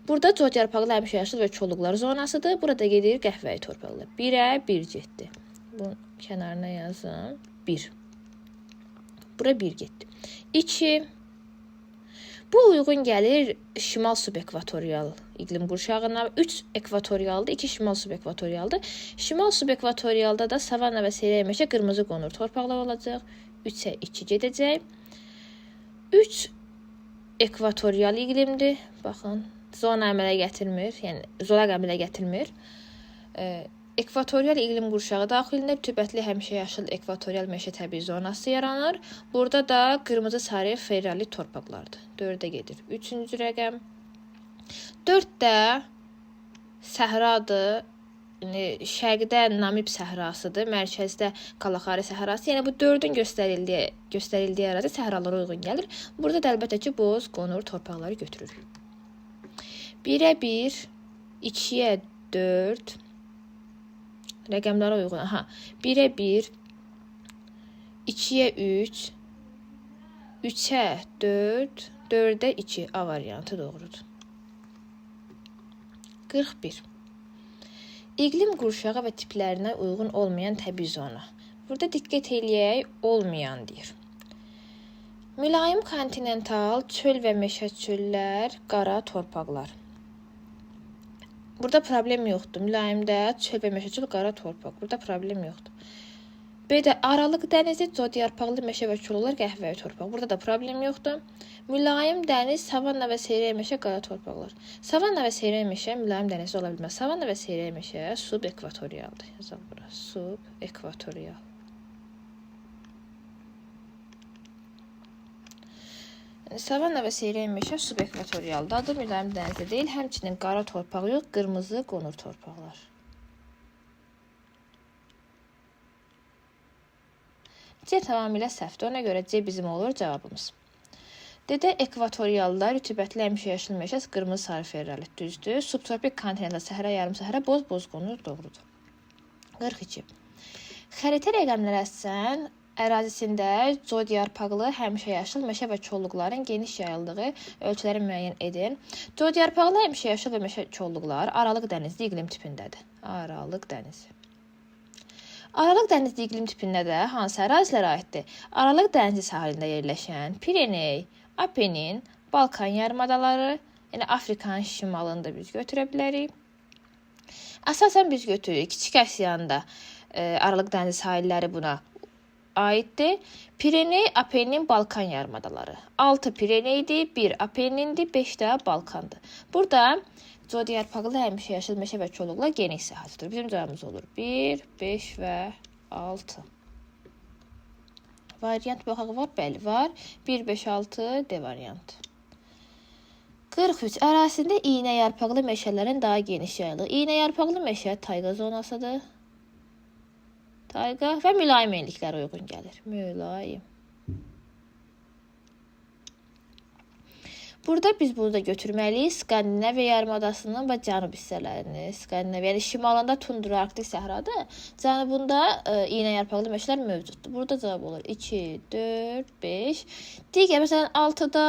Burada coğyarpaqlı həmişəyaşıl və çolluqlar zonasıdır. Burada gedir qəhvəyi torpaqlar. 1-ə 1 getdi. Bunun kənarına yazın. 1. Bura 1 getdi. 2. Bu uyğun gəlir şimal subekvatorial iqlim qurşağına. 3 ekvatorialdır, 2 şimal subekvatorialdır. Şimal subekvatorialda da savanna və seyrək meşə qırmızı qonur torpaqlar olacaq. 3-ə 2 gedəcək. 3 ekvatorial iqlimdir. Baxın, zona əmələ gətirmir, yəni zolaq əmələ gətirmir. Ekvatorial iqlim qurşağı daxilində rütubətli həmişəyaşıl ekvatorial meşə təbii zonası yaranır. Burada da qırmızı sarı ferali torpaqlardır. 4-ə gedir. 3-cü rəqəm. 4-də səhradır. Şərqdə Namib səhrasıdır, mərkəzdə Kalaxari səhrası. Yəni bu 4-ün göstərildiyi ərazi səhralara uyğun gəlir. Burada da əlbəttə ki, boz qonur torpaqları götürürük. 1-ə 1, 2-ə 4 rəqəmlərə uyğun. 1-ə 1, 2-ə 3, 3-ə 4, 4-ə 2 A variantı doğrudur. 41. İqlim qurşağı və tiplərinə uyğun olmayan təbii zona. Burada diqqət eləyək, olmayan deyir. Mülayim kontinental, çöl və meşə çöllər, qara torpaqlar. Burada problem yoxdur. Mülayimdə çöl və meşə çöl, qara torpaq. Burada problem yoxdur. B-də Aralıq dənizi, coğyarpaqlı meşə və çolluqlar, qəhvəyi torpaq. Burada da problem yoxdur. Mülayim dəniz, savanna və seyrək meşə, qara torpaqlar. Savanna və seyrək meşə mülayim dənizi ola bilməz. Savanna və seyrək meşə subekvatorialdır. Yazaq bura. Subekvatorial. Savanna və seyrək meşə subekvatorialdadır. Mülayim dənizdə deyil. Həmçinin qara torpaq yox, qırmızı qonur torpaqlar. C tamamilə səhvdir. Ona görə C bizim olur cavabımız. Dedə ekvatorialda rütubətli həmişəyaşıl meşə qırmızı sarı ferralit düzdür. Subtropik kontinentdə səhra, yarım səhra boz qonur doğrudur. 42. Xəritə rəqəmləri əsən ərazisində coğyarpaqlı həmişəyaşıl meşə və çolluqların geniş yayıldığı ölçüləri müəyyən edin. Coğyarpaqlı həmişəyaşıl və meşə çolluqlar Aralıq dənizli iqlim tipindədir. Aralıq dənizi. Aralıq dənizli iqlim tipində də hansı ərazilər aiddir? Aralıq dənizi sahilində yerləşən Pireney, Apenin, Balkan yarımadaları, yəni Afrikanın şimalında biz götürə bilərik. Əsasən biz götürürük. Kiçik Asiyanda Aralıq dənizi sahilləri buna aiddir. Pireney, Apenin, Balkan yarımadaları. 6 Pireneydir, 1 Apenindir, 5 də Balkandır. Burada coğyarpaqlı həmişəyaşıl meşə və çolluqlar geniş sahədir. Bizim cavabımız olur 1, 5 və 6. Variant baxaq var? Bəli, var. 1, 5, 6 D variantı. 43. Ərazisində iynə yarpaqlı meşələrin daha geniş yayılır. İynə yarpaqlı meşə tayqa zonasıdır. Tayqa və mülayim enliklərə uyğun gəlir. Mülayim. Burada biz bunu da götürməliyik. Skandinaviya yarımadasının və cənub hissələrini. Skandinaviya, yəni şimalında tundra, arktik səhradır. Cənubunda iynə yarpaqlı meşələr mövcuddur. Burada cavab olur 2, 4, 5. Digər, məsələn, 6-da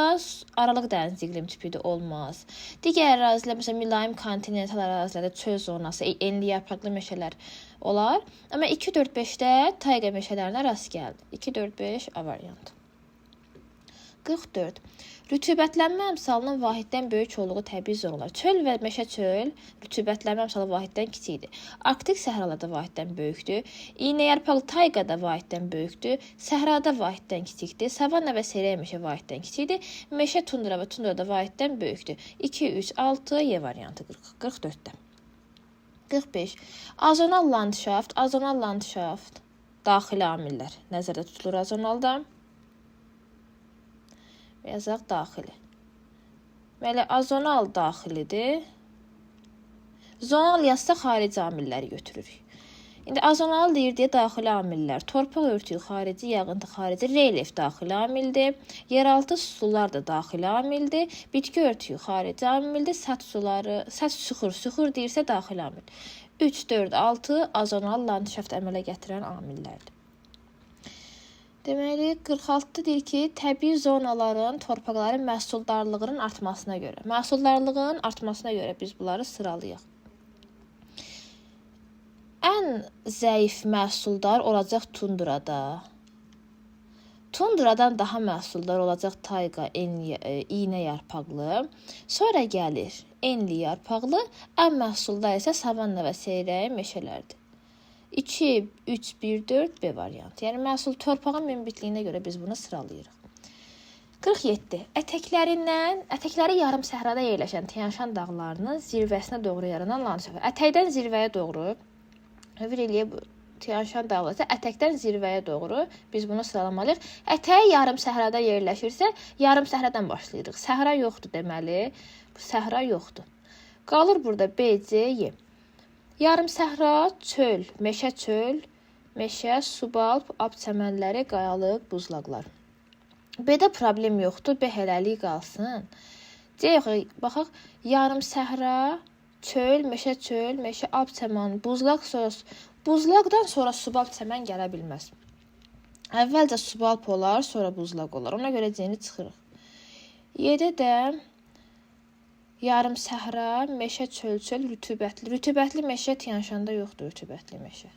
Aralıq dənizi iqlim tipidir, olmaz. Digər ərazilər, məsələn, mülayim kontinental ərazilərdə çöl zonası, enli yarpaqlı meşələr olar. Amma 2, 4, 5-də tayqa meşələrinə rast gəldi. 2, 4, 5 A variantı. 44. Rütubətlənmə əmsalının vahiddən böyük olduğu təbii zonalar. Çöl və meşə çöl rütubətlənmə əmsalı vahiddən kiçikdir. Arktik səhralarda vahiddən böyükdür. İynəyarpaqlı tayqada vahiddən böyükdür. Səhrada vahiddən kiçikdir. Savanna və seyrək meşə vahiddən kiçikdir. Meşə tundra və tundrada vahiddən böyükdür. 2, 3, 6 Y variantı 44-də. 45. Azonal landşaft daxili amillər nəzərdə tutulur azonalda. Yazaq daxili. Belə azonal daxilidir. Zonal yazsa xarici amilləri götürürük. İndi azonal deyir deyə daxili amillər. Torpaq örtüyü xarici, yağıntı xarici, relyef daxili amildir. Yeraltı sular da daxili amildir. Bitki örtüyü xarici amildir. Səth süxur deyirsə daxili amil. 3, 4, 6 azonal landşaft əmələ gətirən amillərdir. Deməli, 46 deyir ki, təbii zonaların, torpaqların məhsuldarlığının artmasına görə biz bunları sıralayaq. Ən zəif məhsuldar olacaq tundrada. Tundradan daha məhsuldar olacaq tayqa, iynə yarpaqlı. Sonra gəlir enli yarpaqlı, ən məhsuldar isə savanna və seyrək meşələrdir. 2, 3, 1, 4 B variantı. Yəni məhsul torpağın münbitliyinə görə biz bunu sıralayırıq. 47. Ətəkləri yarım səhrada yerləşən Tian-Şan dağlarının zirvəsinə doğru yaranan landşaft. Ətəkdən zirvəyə doğru Tian-Şan dağları ətəkdən zirvəyə doğru biz bunu sıralamalıyıq. Ətək yarım səhrada yerləşirsə, yarım səhradan başlayırıq. Səhra yoxdur deməli. Bu səhra yoxdur. Qalır burada B, C, Y. Yarım səhra, çöl, meşə, subalp, ab çəmənləri, qayalıq, buzlaqlar. B-də problem yoxdur, B hələlik qalsın. C-yə baxaq, yarım səhra, çöl, meşə, ab çəmən, buzlaqdan sonra subalp çəmən gələ bilməz. Əvvəlcə subalp olar, sonra buzlaq olar. Ona görə C-ni çıxırıq. Y-də də yarım səhra, meşə, çöl, rütubətli. Rütubətli meşə Tian-Şanda yoxdur, rütubətli meşə.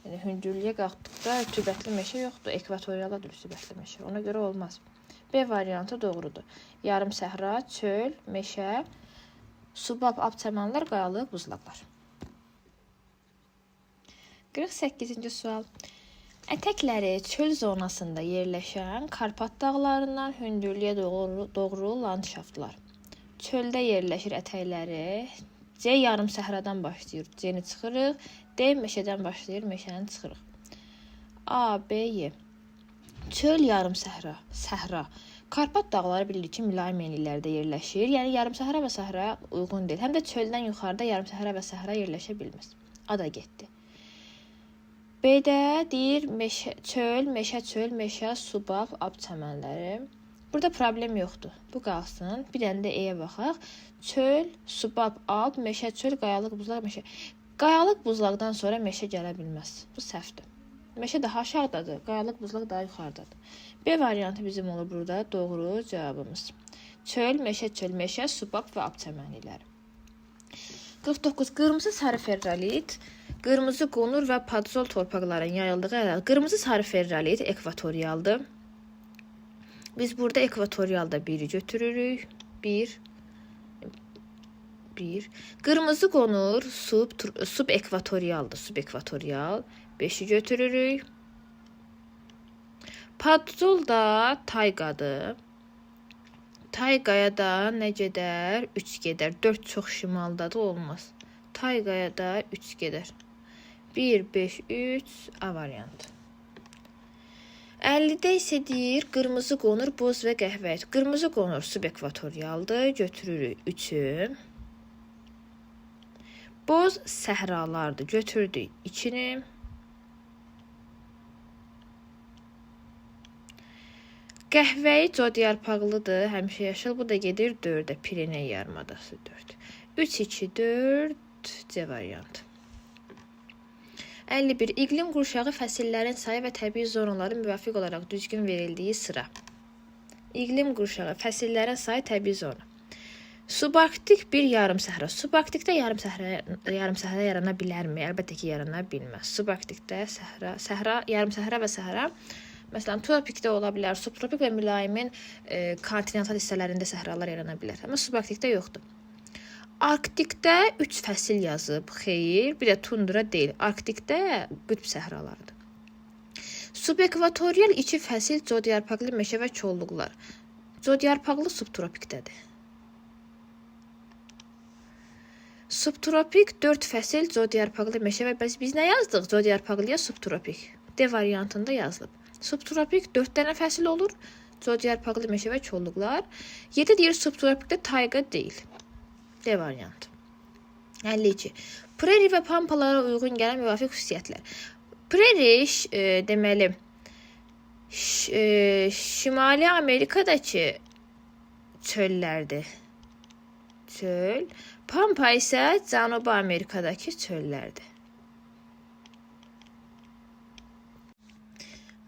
Yəni, hündürlüyə qalxdıqda rütubətli meşə yoxdur, ekvatorialda rütubətli meşə. Ona görə olmaz. B variantı doğrudur. Yarım səhra, çöl, meşə, subalp, ab çəmənlər, qayalıq, buzlaqlar. 48-ci sual. Ətəkləri çöl zonasında yerləşən Karpat dağlarından hündürlüyə doğru landşaftlar. Çöldə yerləşir ətəkləri. C yarım səhradan başlayır. C-ni çıxırıq. D meşədən başlayır. Meşəni çıxırıq. A, B, Y. Çöl yarım səhra. Karpat dağları bilirik ki, mülayim enliklərdə yerləşir. Yəni yarım səhra və səhra uyğun deyil. Həm də çöldən yuxarıda yarım səhra və səhra yerləşə bilməz. A da getdi. B-də deyir çöl, meşə, subalp, ab çəmənləri. Burada problem yoxdur. Bu qalsın. Bir dənə də E-yə baxaq. Çöl, subalp, alp, meşə, çöl, qayalıq, buzlaq, meşə. Qayalıq, buzlaqdan sonra meşə gələ bilməz. Bu səhvdir. Meşə daha aşağıdadır. Qayalıq, buzlaq daha yuxarıdadır. B variantı bizim olur burada. Doğru cavabımız. Çöl, meşə, subalp və ab çəmənlikləri. 49. Qırmızı sarı ferrolit, qırmızı qonur və podzol torpaqların yayıldığı ərazi. Qırmızı sarı ferrolit ekvatorialdır. Biz burada ekvatorialda 1-i götürürük. 1. Qırmızı qonur subekvatorialdır. Subekvatorial. 5-i götürürük. Podzol da tayqadır. Tayqaya da nə gedər? 3 gedər. 4 çox şimaldadır, olmaz. Tayqaya da 3 gedər. 1, 5, 3 A variantı. 50-də isə deyir, qırmızı qonur, boz və qəhvəyi. Qırmızı qonur subekvatorialdır, götürürük 3-ü. Boz səhralardır, götürdük 2-ni. Qəhvəyi codyarpaqlıdır, həmişə yaşıl. Bu da gedir 4-ə, Pireney yarımadası 4. 3, 2, 4 C variantı. 51. İqlim qurşağı fəsillərin sayı və təbii zonaların müvafiq olaraq düzgün verildiyi sıra. İqlim qurşağı fəsillərin sayı, təbii zona. Subarktik bir yarım səhra. Subarktikdə yarım səhra yarana bilərmi? Əlbəttə ki, yarana bilməz. Subarktikdə yarım səhra və səhra, məsələn, tropikdə ola bilər, subtropik və mülayimin kontinental hissələrində səhralar yarana bilər. Amma subarktikdə yoxdur. Arktikdə 3 fəsil yazıb, xeyr, bir də tundra deyil. Arktikdə qütb səhralarıdır. Subekvatorial 2 fəsil codyarpaqlı meşə və kolluqlar. Codyarpaqlı subtropikdədir. Subtropik 4 fəsil codyarpaqlı meşə və biz nə yazdıq? Codyarpaqlıya subtropik. D variantında yazılıb. Subtropik 4 dənə fəsil olur. Codyarpaqlı meşə və kolluqlar. 7 deyir subtropikdə tayqa deyil. D variantı. 52. Prairie və pampalara uyğun gələn müvafiq xüsusiyyətlər. Prairie deməli Şimali Amerikadakı çöllərdir. Çöl. Pampa isə Cənubi Amerikadakı çöllərdir.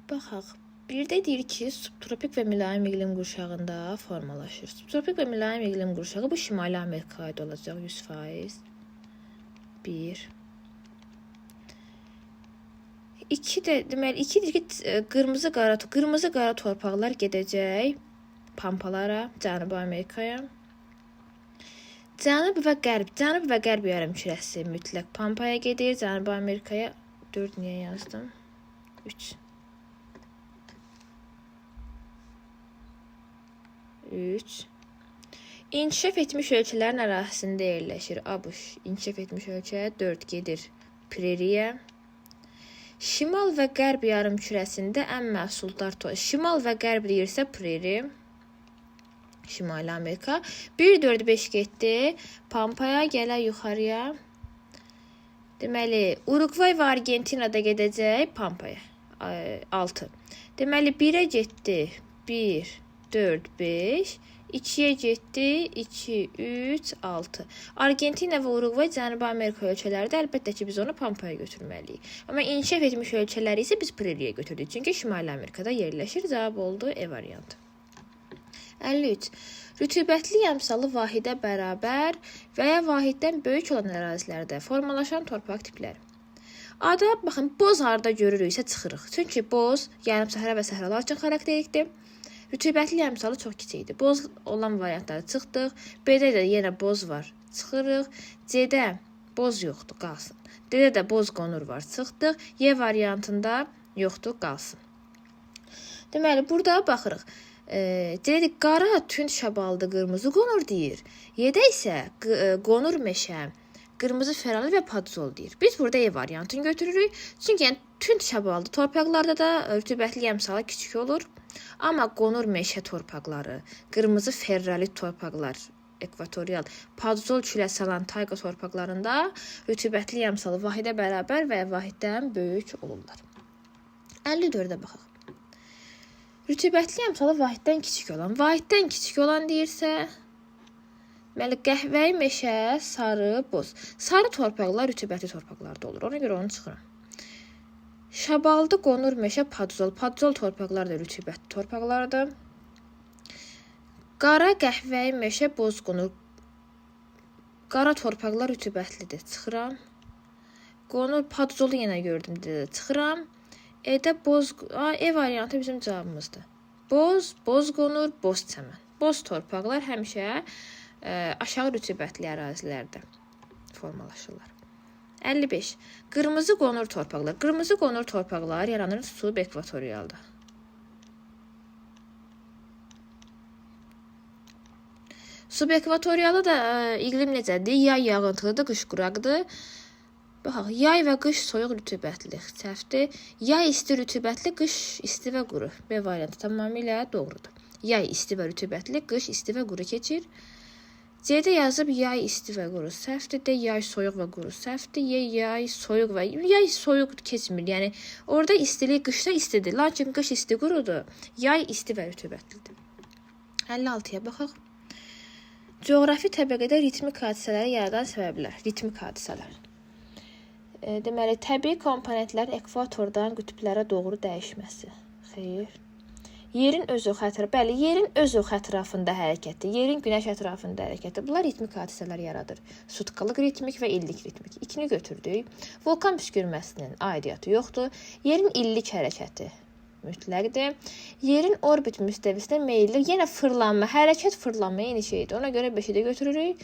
Baxaq. Bir də deyir ki, subtropik və mülayim iqlim qurşağında formalaşır. Subtropik və mülayim iqlim qurşağı bu Şimali Amerikaya aid olacaq 100%. 1. 2 də deməli 2 deyir ki, qırmızı qara torpaqlar gedəcək pampalara, Cənubi Amerikaya. Cənub və qərb yarımkürəsi mütləq pampaya gedir, Cənubi Amerikaya. 4 niyə yazdım? 3. 3. İnkişaf etmiş ölkələrin ərazisində yerləşir. ABŞ inkişaf etmiş ölkə 4 gedir Prairie. Şimal və qərb yarımkürəsində ən məhsuldar Şimal və qərb deyirsə Prairie. Şimali Amerika 1-4-5 getdi. Pampaya gələ yuxarıya. Deməli Uruqvay və Argentinada gedəcək pampaya. 6. Deməli 1-ə getdi. 1 4 5 2-yə getdi 2 3 6. Argentina və Uruqvay Cənubi Amerika ölkələrində əlbəttə ki biz onu pampaya götürməliyik. Amma inkişaf etmiş ölkələri isə biz Prairie'yə götürdük. Çünki Şimali Amerikada yerləşir. Cavab oldu E variantı. 53. Rütubətli əmsalı vahidə bərabər və ya vahiddən böyük olan ərazilərdə formalaşan torpaq tipləri. Ada baxın boz harda görürüksə çıxırıq. Çünki boz yarım səhra və səhralar üçün xarakterikdir. Rütubətli əmsalı çox kiçikdir. Boz olan variantları çıxdıq. B-də də yenə boz var. Çıxırıq. C-də boz yoxdur, qalsın. D-də də boz qonur var. Çıxdıq. Y variantında yoxdur, qalsın. Deməli, burada baxırıq. C-də qara, tünd şabaldı, qırmızı qonur deyir. Y-də isə qonur meşə, qırmızı feralı və padzol deyir. Biz burada E variantını götürürük. Çünki tünd şabaldı torpaqlarda da rütubətli əmsalı kiçik olur. Amma qonur meşə torpaqları, qırmızı ferralit torpaqlar, ekvatorial, padzol külə salan tayqa torpaqlarında rütubətli əmsalı vahidə bərabər və ya vahiddən böyük olurlar. 54-də baxaq. Rütubətli əmsalı vahiddən kiçik olan deyirsə, deməli qəhvəyi meşə, sarı, boz. Sarı torpaqlar rütubətli torpaqlarda olur. Ona görə onu çıxıram. Şabaldı, qonur meşə, padzol. Padzol torpaqlar da rütubətli torpaqlardır. Qara, qəhvəyi meşə, boz qonur. Qara torpaqlar rütubətlidir. Çıxıram. Qonur, padzolu yenə gördüm dedə. Çıxıram. E-də boz, E variantı bizim cavabımızdır. Boz, boz qonur, boz çəmən. Boz torpaqlar həmişə aşağı rütubətli ərazilərdə formalaşırlar. 55. Qırmızı qonur torpaqlar. Qırmızı qonur torpaqlar yaranır subekvatorialda. Subekvatorialda da iqlim necədir? Yay yağıntılıdır, qış quraqdır. Baxaq, yay və qış soyuq rütubətli, səhvdir. Yay isti rütubətli, qış isti və quru. B variantı tamamilə doğrudur. Yay isti və rütubətli, qış isti və quru keçir. C-də yazıb yay isti və quru səhvdir. D yay soyuq və quru səhvdir. Yay soyuq və yay soyuq keçmir. Yəni orada istilik qışda istidir. Lakin qış isti qurudur. Yay isti və rütubətlidir. 56-ya baxaq. Coğrafi təbəqədə ritmik hadisələri yaradan səbəblər. Ritmik hadisələr. Deməli, təbii komponentlərin ekvatordan qütblərə doğru dəyişməsi. Xeyr. Yerin öz oxu ətrafında, bəli, yerin öz oxu ətrafında hərəkəti, yerin günəş ətrafında hərəkəti. Bunlar ritmik hadisələr yaradır. Sutkalıq ritmik və illik ritmik. İkini götürdük. Vulkan püskürməsinin aidiyyatı yoxdur. Yerin illik hərəkəti mütləqdir. Yerin orbit müstəvisinə meyilli, yenə fırlanma, hərəkət fırlanma eyni şeydir. Ona görə 5-i də götürürük.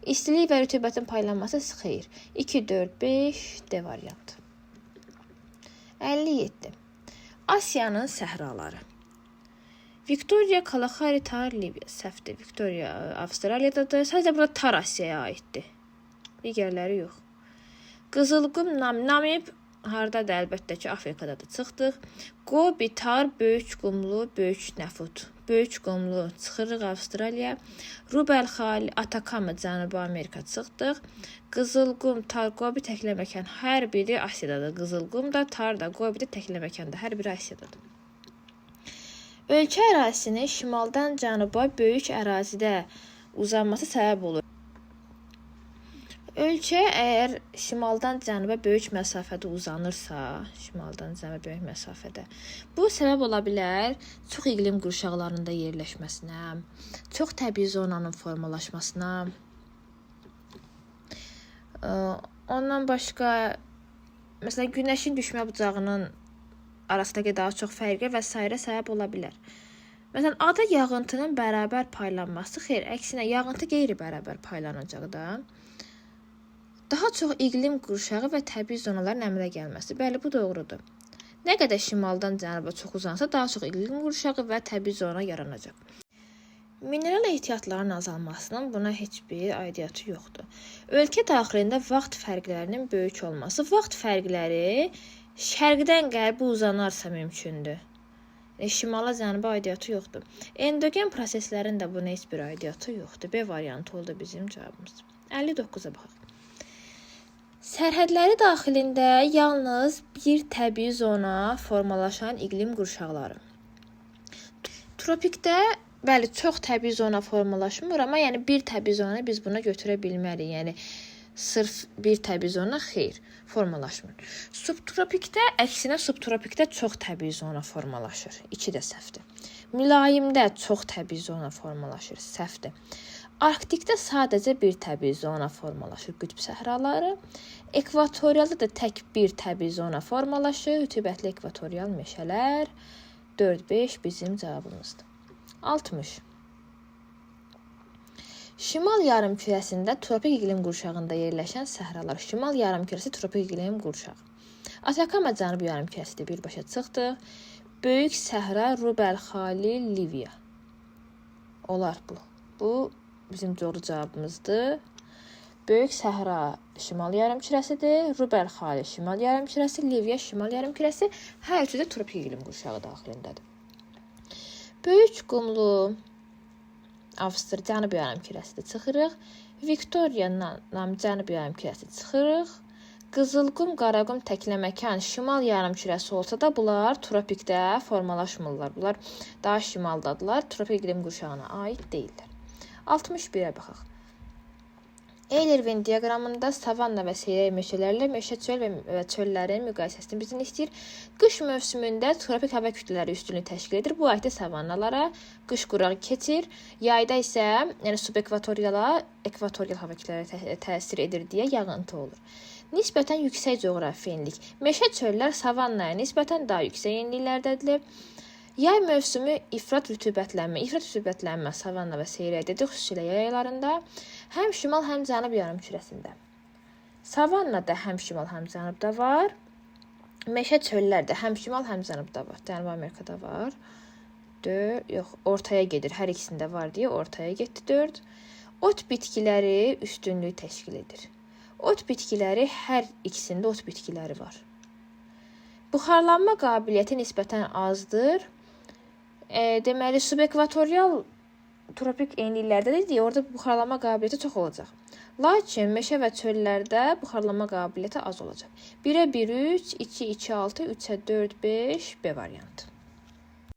İstilik və rütubətin paylanması xeyr. 2, 4, 5 D variantı. 57. Asiyanın səhraları. Victoria, Kalahari, Tar, Libya. Səhvdir. Victoria Avstraliyadadır. Sadəcə burada Tar Asiyaya aiddir. Digərləri yox. Qızılqum, Namib hardadır? Əlbəttə ki, Afrikadadır. Çıxdıq. Qobi, Tar, böyük qumlu, böyük nəfut. Böyük qumlu çıxırıq Avstraliya. Rubelxali, Atakama, Cənubi Amerika çıxdıq. Qızılqum, Tar, Qobi təkləməkan hər biri Asiyadadır. Qızılqum da, Tar da, Qobi də təkləməkanda hər biri Asiyadadır. Ölkə ərazisinin şimaldan cənuba böyük ərazidə uzanması səbəb olur. Ölkə əgər şimaldan cənuba böyük məsafədə uzanırsa, bu səbəb ola bilər çox iqlim qurşaqlarında yerləşməsinə, çox təbii zonanın formalaşmasına, ondan başqa, məsələn, günəşin düşmə bucağının arasındakı daha çox fərqə və s. səbəb ola bilər. Məsələn, ada yağıntının bərabər paylanması, xeyr, əksinə yağıntı qeyri-bərabər paylanacaq da. Daha çox iqlim qurşağı və təbii zonaların əmələ gəlməsi. Bəli, bu doğrudur. Nə qədər şimaldan cənuba çox uzansa, daha çox iqlim qurşağı və təbii zona yaranacaq. Mineral ehtiyatlarının azalmasının buna heç bir aidiyyatı yoxdur. Ölkə daxilində vaxt fərqlərinin böyük olması, vaxt fərqləri şərqdən qərbə uzanarsa mümkündür. Şimala cənuba aidiyyatı yoxdur. Endogen proseslərin də buna heç bir aidiyyatı yoxdur. B variantı oldu bizim cavabımız. 59-a baxaq. Sərhədləri daxilində yalnız bir təbii zona formalaşan iqlim qurşaqları. Tropikdə, bəli, çox təbii zona formalaşmır, amma yəni bir təbii zona biz buna götürə bilmərik. Yəni sırf bir təbii zona xeyr, formalaşmır. Subtropikdə, əksinə subtropikdə çox təbii zona formalaşır. 2 də səhvdir. Mülayimdə çox təbii zona formalaşır. Səhvdir. Arktikdə sadəcə bir təbii zona formalaşır, qütb səhraları. Ekvatorialda da tək bir təbii zona formalaşır, rütubətli ekvatorial meşələr. 4-5 bizim cavabımızdır. 60. Şimal yarımkürəsində tropik iqlim qurşağında yerləşən səhralar. Şimal yarımkürəsi tropik iqlim qurşağı. Atakama cənubi yarımkürəsidir, birbaşa çıxdıq. Böyük səhra, Rubelxali, Liviya. Olar bu. Bu bizim doğru cavabımızdır. Böyük səhra şimal yarımkürəsidir. Rubelxali şimal yarımkürəsi, Liviya şimal yarımkürəsi. Hər üçü də tropik iqlim qurşağı daxilindədir. Böyük qumlu Avstraliya cənubi yarımkürəsidə çıxırıq. Viktoriya cənubi yarımkürəsi çıxırıq. Qızılqum, Qaraqum, Təkləməkan şimal yarımkürəsi olsa da bunlar tropikdə formalaşmırlar. Bunlar daha şimaldadılar. Tropik iqlim qurşağına aid deyillər. 61-ə baxaq. Eylervin diaqramında savanna və seyrək meşələrlə meşə çöl və çöllərin müqayisəsini bizdən istəyir. Qış mövsümündə tropik hava kütlələri üstünlüyü təşkil edir. Bu ayda savannalara qış quraq keçir. Yayda isə, yəni subekvatorial hava kütlələri təsir edir deyə yağıntı olur. Nisbətən yüksək coğrafi enlik. Meşə çöllər savannaya nisbətən daha yüksək enliklərdədir. Yay mövsümü ifrat rütubətlənmə savanna və seyrəkdədir, xüsusilə yay aylarında. Həm şimal, həm cənub yarımkürəsində. Savannada həm şimal, həm cənubda var. Meşə çöllər də həm şimal, həm cənubda var. Cənubi Amerikada var. Ortaya gedir. Hər ikisində var deyə ortaya getdi 4. Ot bitkiləri üstünlüyü təşkil edir. Ot bitkiləri, hər ikisində ot bitkiləri var. Buxarlanma qabiliyyəti nisbətən azdır. Deməli, subekvatorial tropik enliklərdə deyə orada buxarlanma qabiliyyəti çox olacaq. Lakin meşə və çöllərdə buxarlanma qabiliyyəti az olacaq. 1-ə 1, 3, 2, 2, 6, 3-ə 4, 5, B variantı.